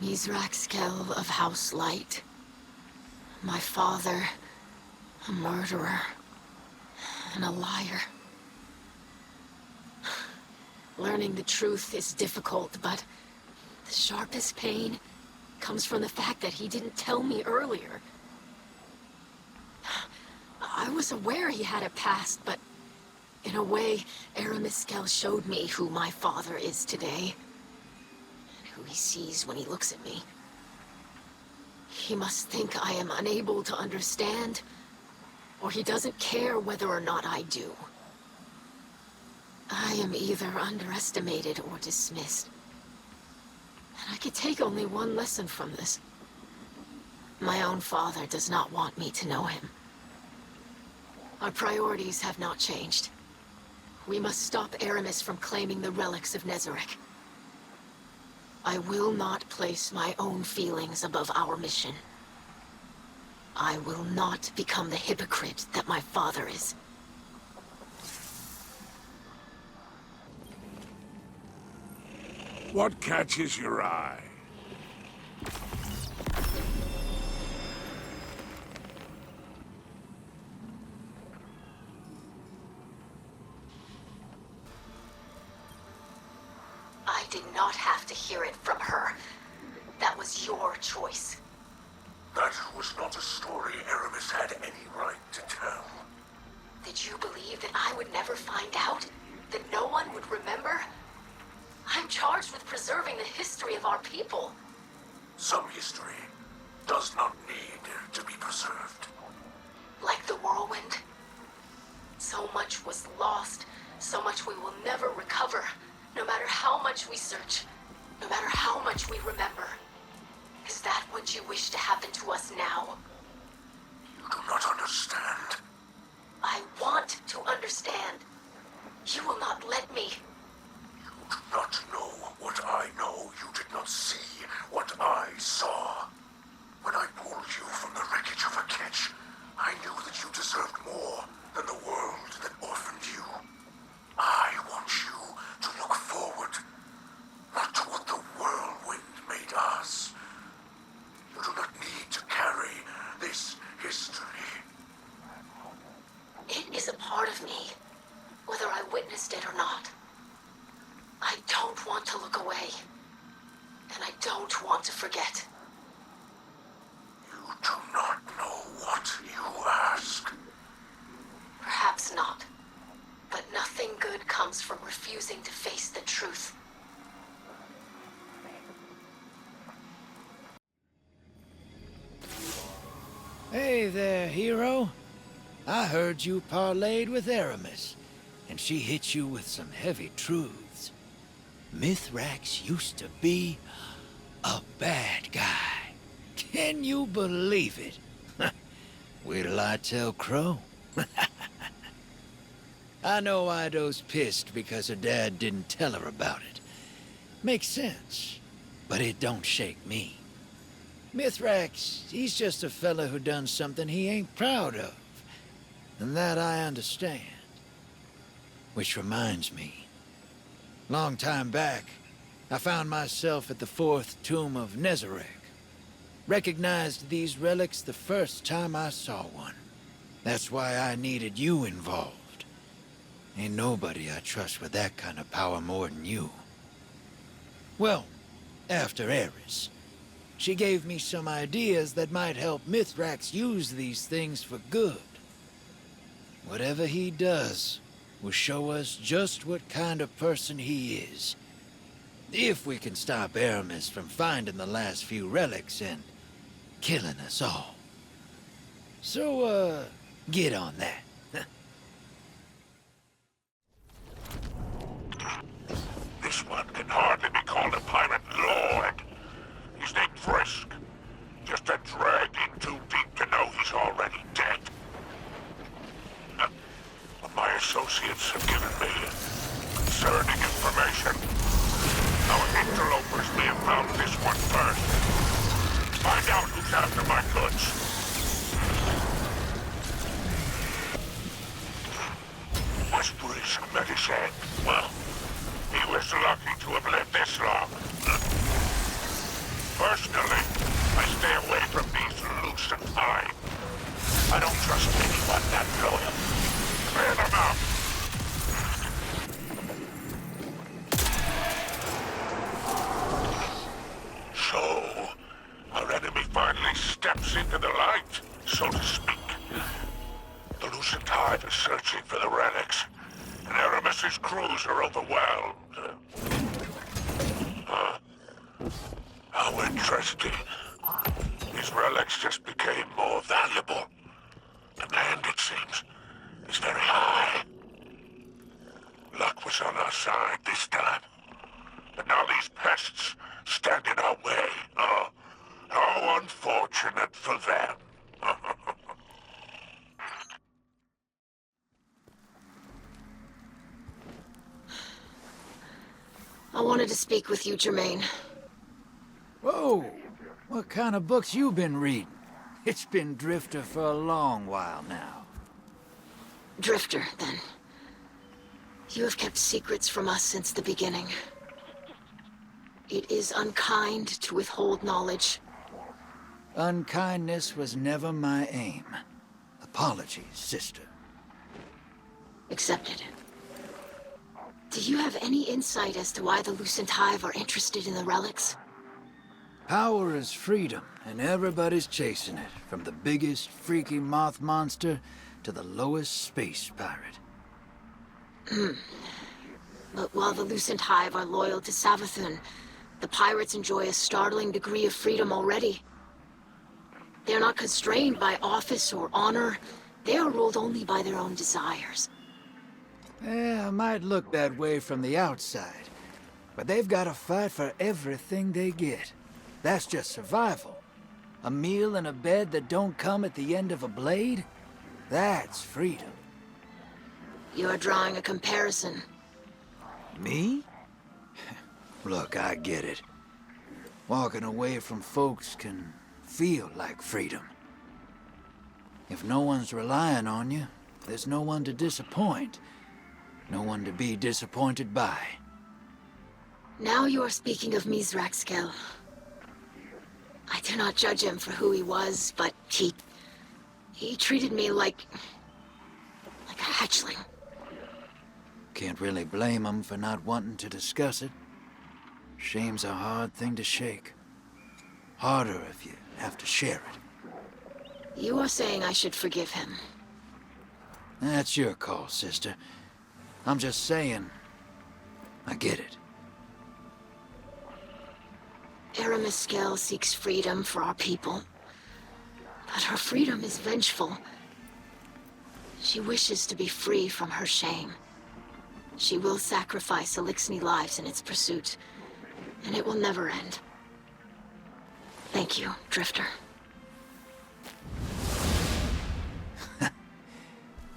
Nezarec of House Light. My father, a murderer, and a liar. Learning the truth is difficult, but the sharpest pain comes from the fact that he didn't tell me earlier. I was aware he had a past, but in a way, Eramis showed me who my father is today. Who he sees when he looks at me. He must think I am unable to understand, or he doesn't care whether or not I do. I am either underestimated or dismissed. I could take only one lesson from this. My own father does not want me to know him. Our priorities have not changed. We must stop Eramis from claiming the relics of Nezarec. I will not place my own feelings above our mission. I will not become the hypocrite that my father is. What catches your eye? I did not have to hear it from her. That was your choice. That was not a story Eramis had any right to tell. Did you believe that I would never find out? That no one would remember? I'm charged with preserving the history of our people. Some history does not need to be preserved. Like the whirlwind. So much was lost, so much we will never recover, no matter how much we search, no matter how much we remember. Is that what you wish to happen to us now? You do not understand. I want to understand. You will not let me. You do not know what I know. You did not see what I saw. When I pulled you from the wreckage of a ketch, I knew that you deserved more than the world that orphaned you. I want you to look forward, not to what the whirlwind made us. You do not need to carry this history. It is a part of me, whether I witnessed it or not. I don't want to look away, and I don't want to forget. You do not know what you ask. Perhaps not, but nothing good comes from refusing to face the truth. Hey there, hero. I heard you parlayed with Eramis, and she hit you with some heavy truths. Mithrax used to be a bad guy. Can you believe it? Wait till I tell Crow. I know Ido's pissed because her dad didn't tell her about it. Makes sense, but it don't shake me. Mithrax, he's just a fella who done something he ain't proud of. And that I understand. Which reminds me. Long time back, I found myself at the fourth tomb of Nezarec. Recognized these relics the first time I saw one. That's why I needed you involved. Ain't nobody I trust with that kind of power more than you. Well, after Eris, she gave me some ideas that might help Mithrax use these things for good. Whatever he does will show us just what kind of person he is. If we can stop Eramis from finding the last few relics and killing us all. So, get on that. This one can hardly be called a pirate lord. He's named Frisk. Just a drag in too deep to know he's already dead. But my associates have given me concerning information. Our interlopers may have found this one first. Find out who's after my goods. Was Frisk Medicine? Well, he was lucky to have lived this long. Personally, I stay away from these loose and high. I don't trust anyone that loyal. Clear them out. So, our enemy finally steps into the light, so to speak. The Lucent Hive is searching for the relics, and Eramis's crews are overwhelmed. How interesting. These relics just became more valuable. Demand, it seems, is very high. Luck was on our side this time. But now these pests stand in our way. How unfortunate for them. I wanted to speak with you, Jermaine. Whoa! What kind of books you been reading? It's been Drifter for a long while now. Drifter, then. You have kept secrets from us since the beginning. It is unkind to withhold knowledge. Unkindness was never my aim. Apologies, sister. Accepted. Do you have any insight as to why the Lucent Hive are interested in the relics? Power is freedom, and everybody's chasing it, from the biggest freaky moth monster to the lowest space pirate. But while the Lucent Hive are loyal to Savathun, the pirates enjoy a startling degree of freedom already. They are not constrained by office or honor. They are ruled only by their own desires. Yeah, it might look that way from the outside, but they've got to fight for everything they get. That's just survival. A meal and a bed that don't come at the end of a blade? That's freedom. You are drawing a comparison. Me? Look, I get it. Walking away from folks can feel like freedom. If no one's relying on you, there's no one to disappoint. No one to be disappointed by. Now you are speaking of Nezarec. I do not judge him for who he was, but he treated me like a hatchling. Can't really blame him for not wanting to discuss it. Shame's a hard thing to shake. Harder if you have to share it. You are saying I should forgive him. That's your call, sister. I'm just saying, I get it. Eramis seeks freedom for our people, but her freedom is vengeful. She wishes to be free from her shame. She will sacrifice Elixni lives in its pursuit, and it will never end. Thank you, Drifter.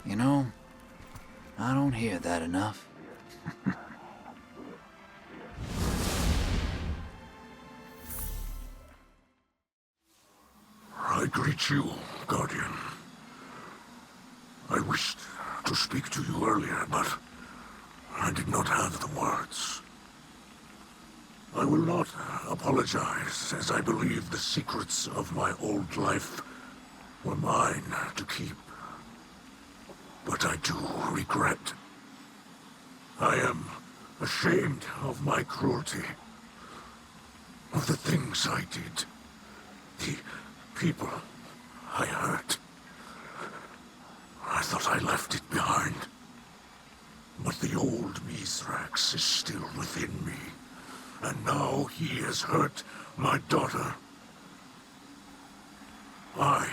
You know, I don't hear that enough. I greet you, Guardian. I wished to speak to you earlier, but I did not have the words. I will not apologize, as I believe the secrets of my old life were mine to keep. But I do regret. I am ashamed of my cruelty, of the things I did, the people I hurt. I thought I left it behind. But the old Nezarec is still within me, and now he has hurt my daughter. I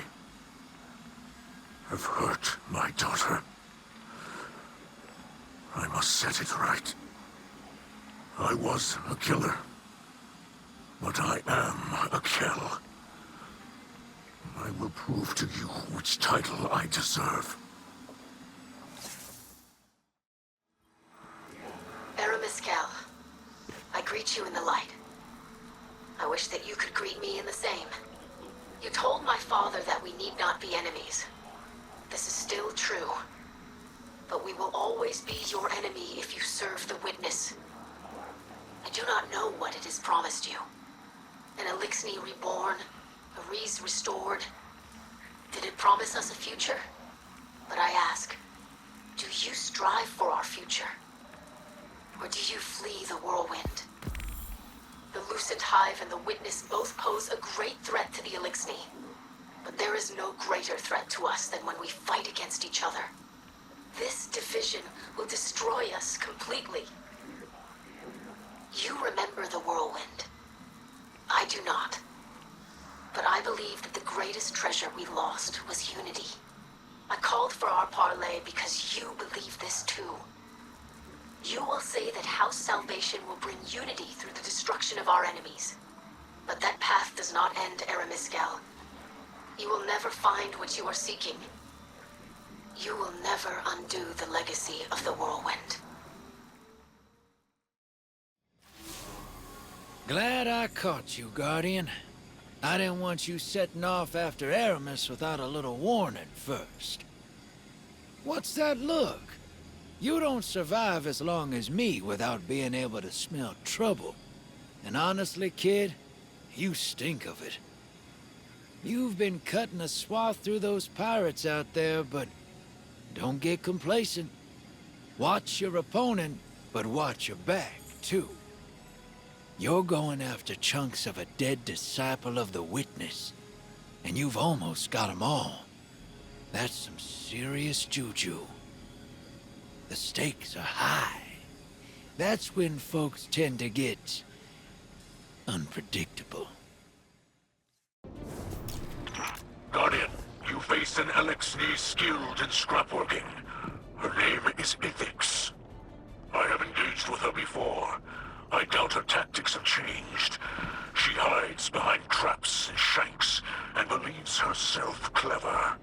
have hurt my daughter. I must set it right. I was a killer, but I am a kill. I will prove to you which title I deserve. Eramis, I greet you in the light. I wish that you could greet me in the same. You told my father that we need not be enemies. This is still true. But we will always be your enemy if you serve the Witness. I do not know what it has promised you. An Elixni reborn, a Reese restored. Did it promise us a future? But I ask, do you strive for our future? Or do you flee the whirlwind? The Lucent Hive and the Witness both pose a great threat to the Elixni. But there is no greater threat to us than when we fight against each other. This division will destroy us completely. You remember the whirlwind. I do not. But I believe that the greatest treasure we lost was unity. I called for our parley because you believe this too. You will say that House Salvation will bring unity through the destruction of our enemies. But that path does not end Eramis. You will never find what you are seeking. You will never undo the legacy of the Whirlwind. Glad I caught you, Guardian. I didn't want you setting off after Eramis without a little warning first. What's that look? You don't survive as long as me without being able to smell trouble. And honestly, kid, you stink of it. You've been cutting a swath through those pirates out there, but don't get complacent. Watch your opponent, but watch your back, too. You're going after chunks of a dead disciple of the Witness, and you've almost got 'em all. That's some serious juju. The stakes are high. That's when folks tend to get unpredictable. Guardian, you face an Alexei skilled in scrapworking. Her name is Ethics. I have engaged with her before. I doubt her tactics have changed. She hides behind traps and shanks and believes herself clever.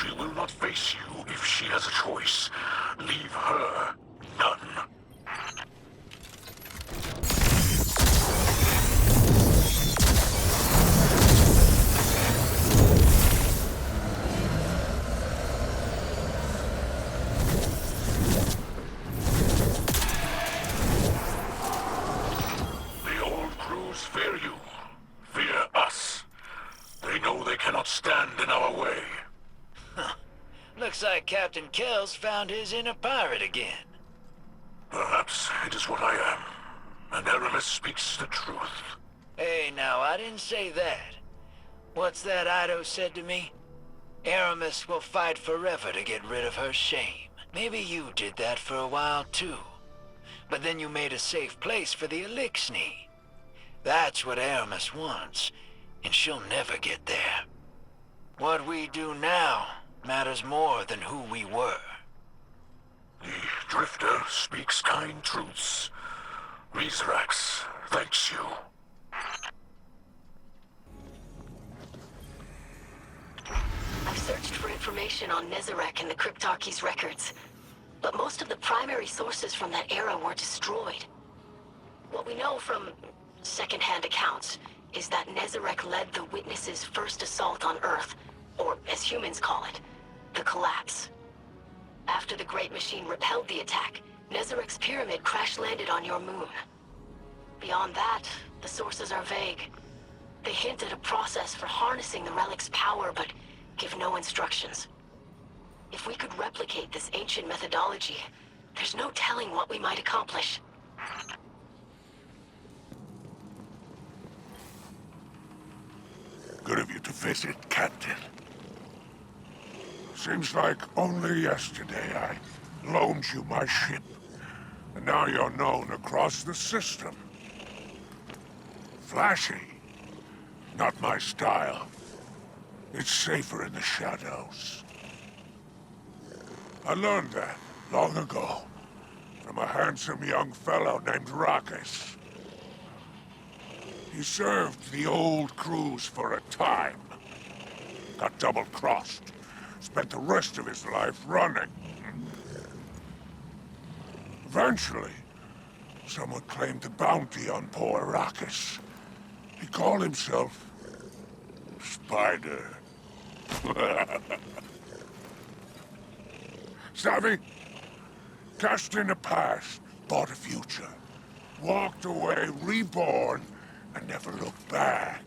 She will not face you if she has a choice. Leave her none. Fear you. Fear us. They know they cannot stand in our way. Looks like Captain Kells found his inner pirate again. Perhaps it is what I am. And Eramis speaks the truth. Hey, now, I didn't say that. What's that Ido said to me? Eramis will fight forever to get rid of her shame. Maybe you did that for a while, too. But then you made a safe place for the Elixni. That's what Eramis wants, and she'll never get there. What we do now matters more than who we were. The Drifter speaks kind truths. Nezarec thanks you. I've searched for information on Nezarec and the Cryptarchy's records, but most of the primary sources from that era were destroyed. What we know from second-hand accounts is that Nezarec led the Witness's first assault on Earth, or as humans call it, the Collapse. After the Great Machine repelled the attack, Nezarec's pyramid crash-landed on your moon. Beyond that, the sources are vague. They hint at a process for harnessing the relic's power, but give no instructions. If we could replicate this ancient methodology, there's no telling what we might accomplish. Good of you to visit, Captain. Seems like only yesterday I loaned you my ship, and now you're known across the system. Flashy. Not my style. It's safer in the shadows. I learned that long ago from a handsome young fellow named Rakis. He served the old crews for a time. Got double-crossed. Spent the rest of his life running. Eventually, someone claimed the bounty on poor Rakis. He called himself Spider. Savvy? Cashed in the past, bought a future. Walked away, reborn, and never looked back.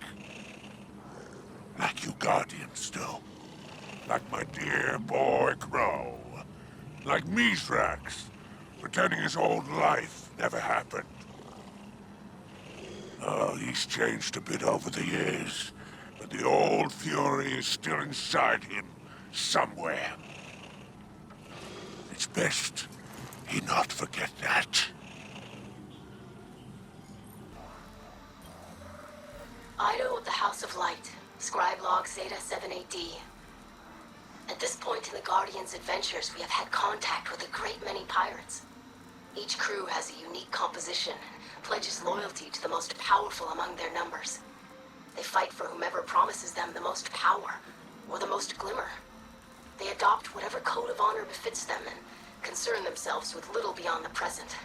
Like you Guardians do. Like my dear boy Crow. Like Nezarec, pretending his old life never happened. Oh, he's changed a bit over the years, but the old fury is still inside him, somewhere. It's best he not forget that. Ido of the House of Light, Scribe Log Zeta 78D. At this point in the Guardian's adventures, we have had contact with a great many pirates. Each crew has a unique composition and pledges loyalty to the most powerful among their numbers. They fight for whomever promises them the most power, or the most glimmer. They adopt whatever code of honor befits them and concern themselves with little beyond the present.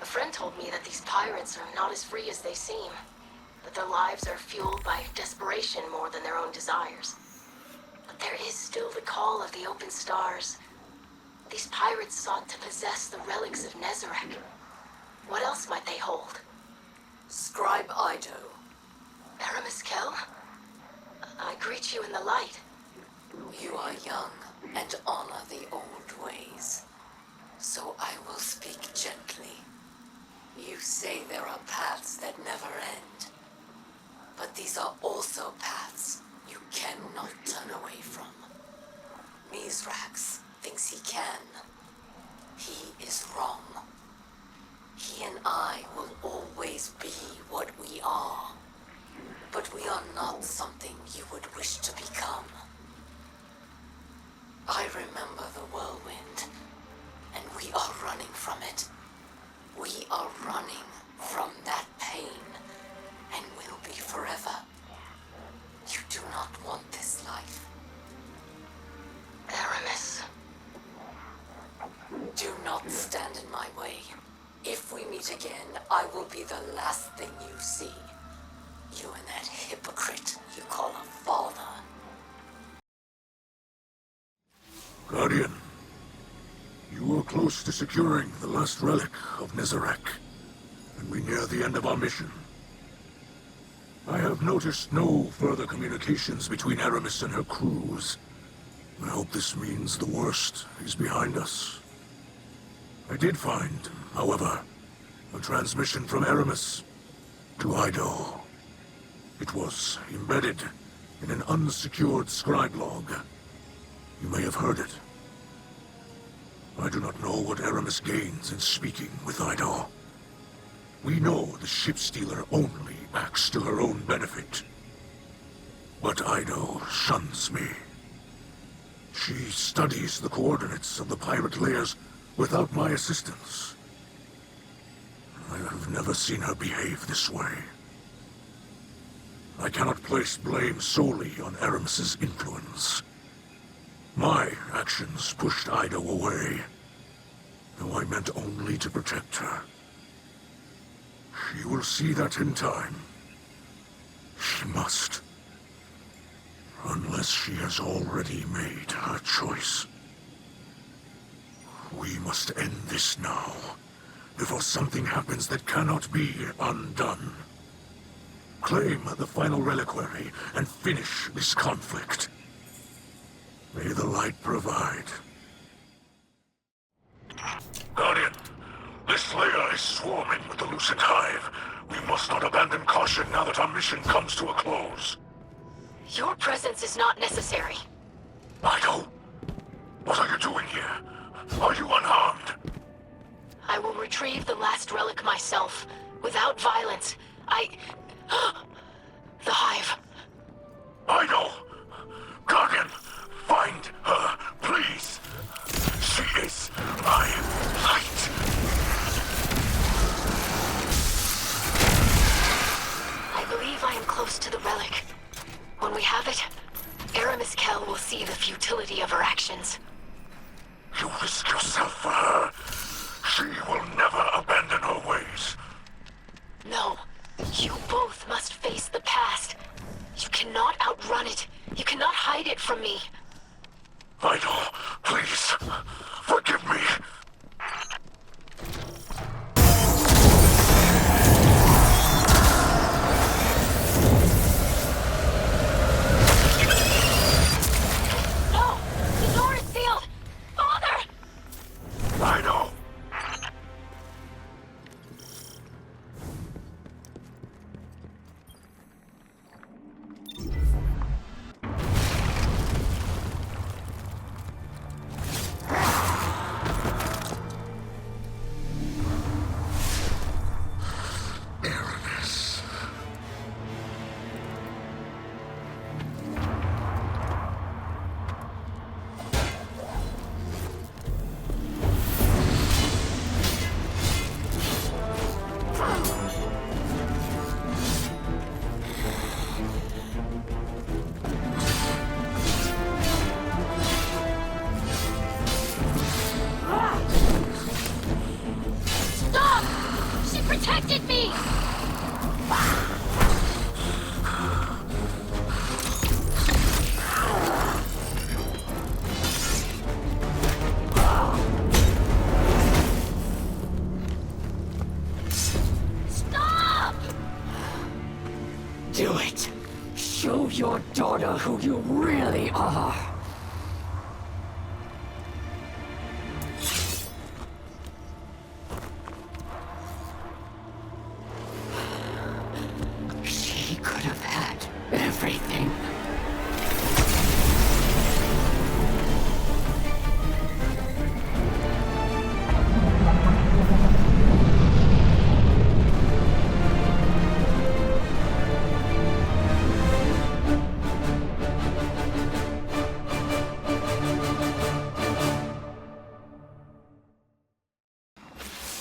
A friend told me that these pirates are not as free as they seem, that their lives are fueled by desperation more than their own desires. But there is still the call of the open stars. These pirates sought to possess the relics of Nezarec. What else might they hold? Scribe Ido. Eramis Kell? I greet you in the light. You are young and honor the old ways. So I will speak gently. You say there are paths that never end. But these are also paths you cannot turn away from. Nezarec thinks he can. He is wrong. He and I will always be what we are. But we are not something you would wish to become. I remember the whirlwind, and we are running from it. We are running from that pain, and will be forever. You do not want this life. Eramis. Do not stand in my way. If we meet again, I will be the last thing you see. You and that hypocrite you call a father. Guardian, you are close to securing the last relic of Nezarec, and we near the end of our mission. I have noticed no further communications between Eramis and her crews. I hope this means the worst is behind us. I did find, however, a transmission from Eramis to Ido. It was embedded in an unsecured scribe log. You may have heard it. I do not know what Eramis gains in speaking with Ido. We know the ship stealer only acts to her own benefit. But Ido shuns me. She studies the coordinates of the pirate layers without my assistance. I have never seen her behave this way. I cannot place blame solely on Eramis's influence. My actions pushed Ido away, though I meant only to protect her. She will see that in time. She must. Unless she has already made her choice. We must end this now, before something happens that cannot be undone. Claim the final reliquary and finish this conflict. May the light provide. Guardian, this layer is swarming with the Lucent Hive. We must not abandon caution now that our mission comes to a close. Your presence is not necessary. Ido, what are you doing here? Are you unharmed? I will retrieve the last relic myself, without violence. The Hive. Ido! Guardian, find her, please! She is my light! I believe I am close to the relic. When we have it, Eramis Kell will see the futility of her actions. You risk yourself for her. She will never abandon her ways. No, you both must face the past. You cannot outrun it. You cannot hide it from me. Ido, please, forgive me. No! The door is sealed! Father! Ido. who you really are. She could have had everything.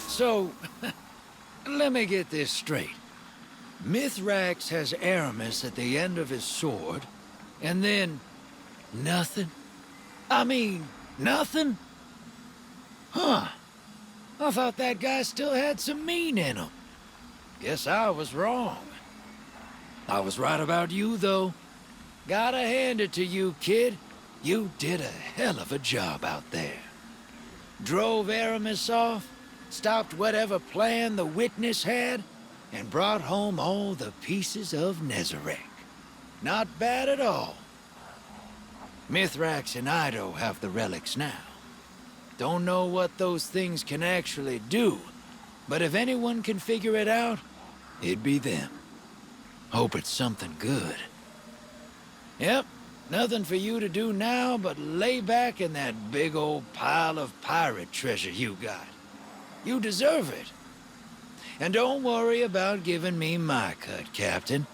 So, let me get this straight. Mithrax has Eramis at the end of his sword, and then nothing? I mean, nothing? Huh. I thought that guy still had some mean in him. Guess I was wrong. I was right about you, though. Gotta hand it to you, kid. You did a hell of a job out there. Drove Eramis off, stopped whatever plan the witness had, and brought home all the pieces of Nezarec. Not bad at all. Mithrax and Ido have the relics now. Don't know what those things can actually do, but if anyone can figure it out, it'd be them. Hope it's something good. Yep, nothing for you to do now but lay back in that big old pile of pirate treasure you got. You deserve it. And don't worry about giving me my cut, Captain.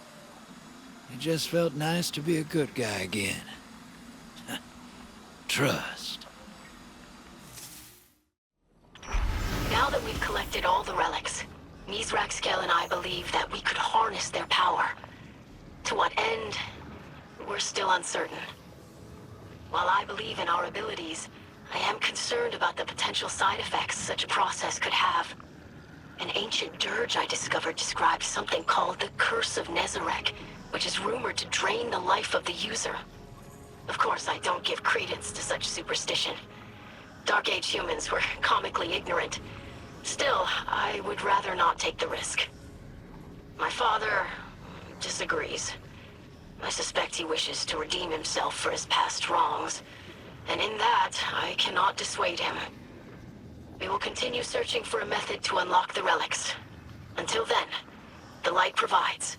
It just felt nice to be a good guy again. Trust. Now that we've collected all the relics, Nezarec and I believe that we could harness their power. To what end, we're still uncertain. While I believe in our abilities, I am concerned about the potential side effects such a process could have. An ancient dirge I discovered described something called the Curse of Nezarec, which is rumored to drain the life of the user. Of course, I don't give credence to such superstition. Dark Age humans were comically ignorant. Still, I would rather not take the risk. My father disagrees. I suspect he wishes to redeem himself for his past wrongs. And in that, I cannot dissuade him. We will continue searching for a method to unlock the relics. Until then, the light provides.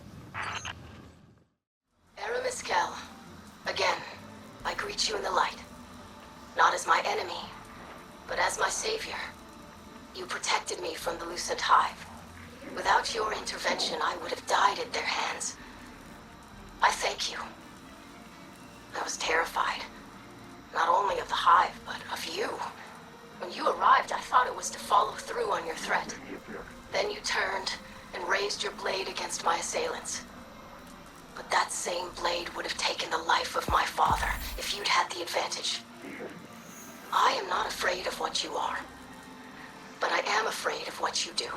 Eramis, again, I greet you in the light. Not as my enemy, but as my savior. You protected me from the Lucent Hive. Without your intervention, I would have died at their hands. I thank you. I was terrified. Not only of the Hive, but of you. When you arrived, I thought it was to follow through on your threat. Then you turned and raised your blade against my assailants. But that same blade would have taken the life of my father if you'd had the advantage. I am not afraid of what you are, but I am afraid of what you do.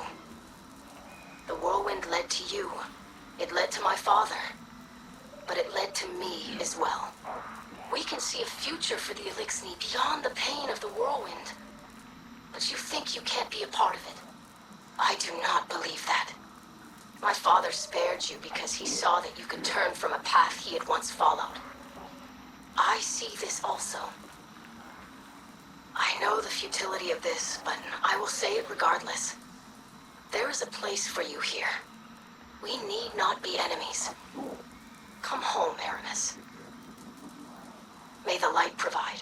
The whirlwind led to you. It led to my father. But it led to me as well. We can see a future for the Elixir beyond the pain of the whirlwind. But you think you can't be a part of it. I do not believe that. My father spared you because he saw that you could turn from a path he had once followed. I see this also. I know the futility of this, but I will say it regardless. There is a place for you here. We need not be enemies. Come home, Eramis. May the light provide.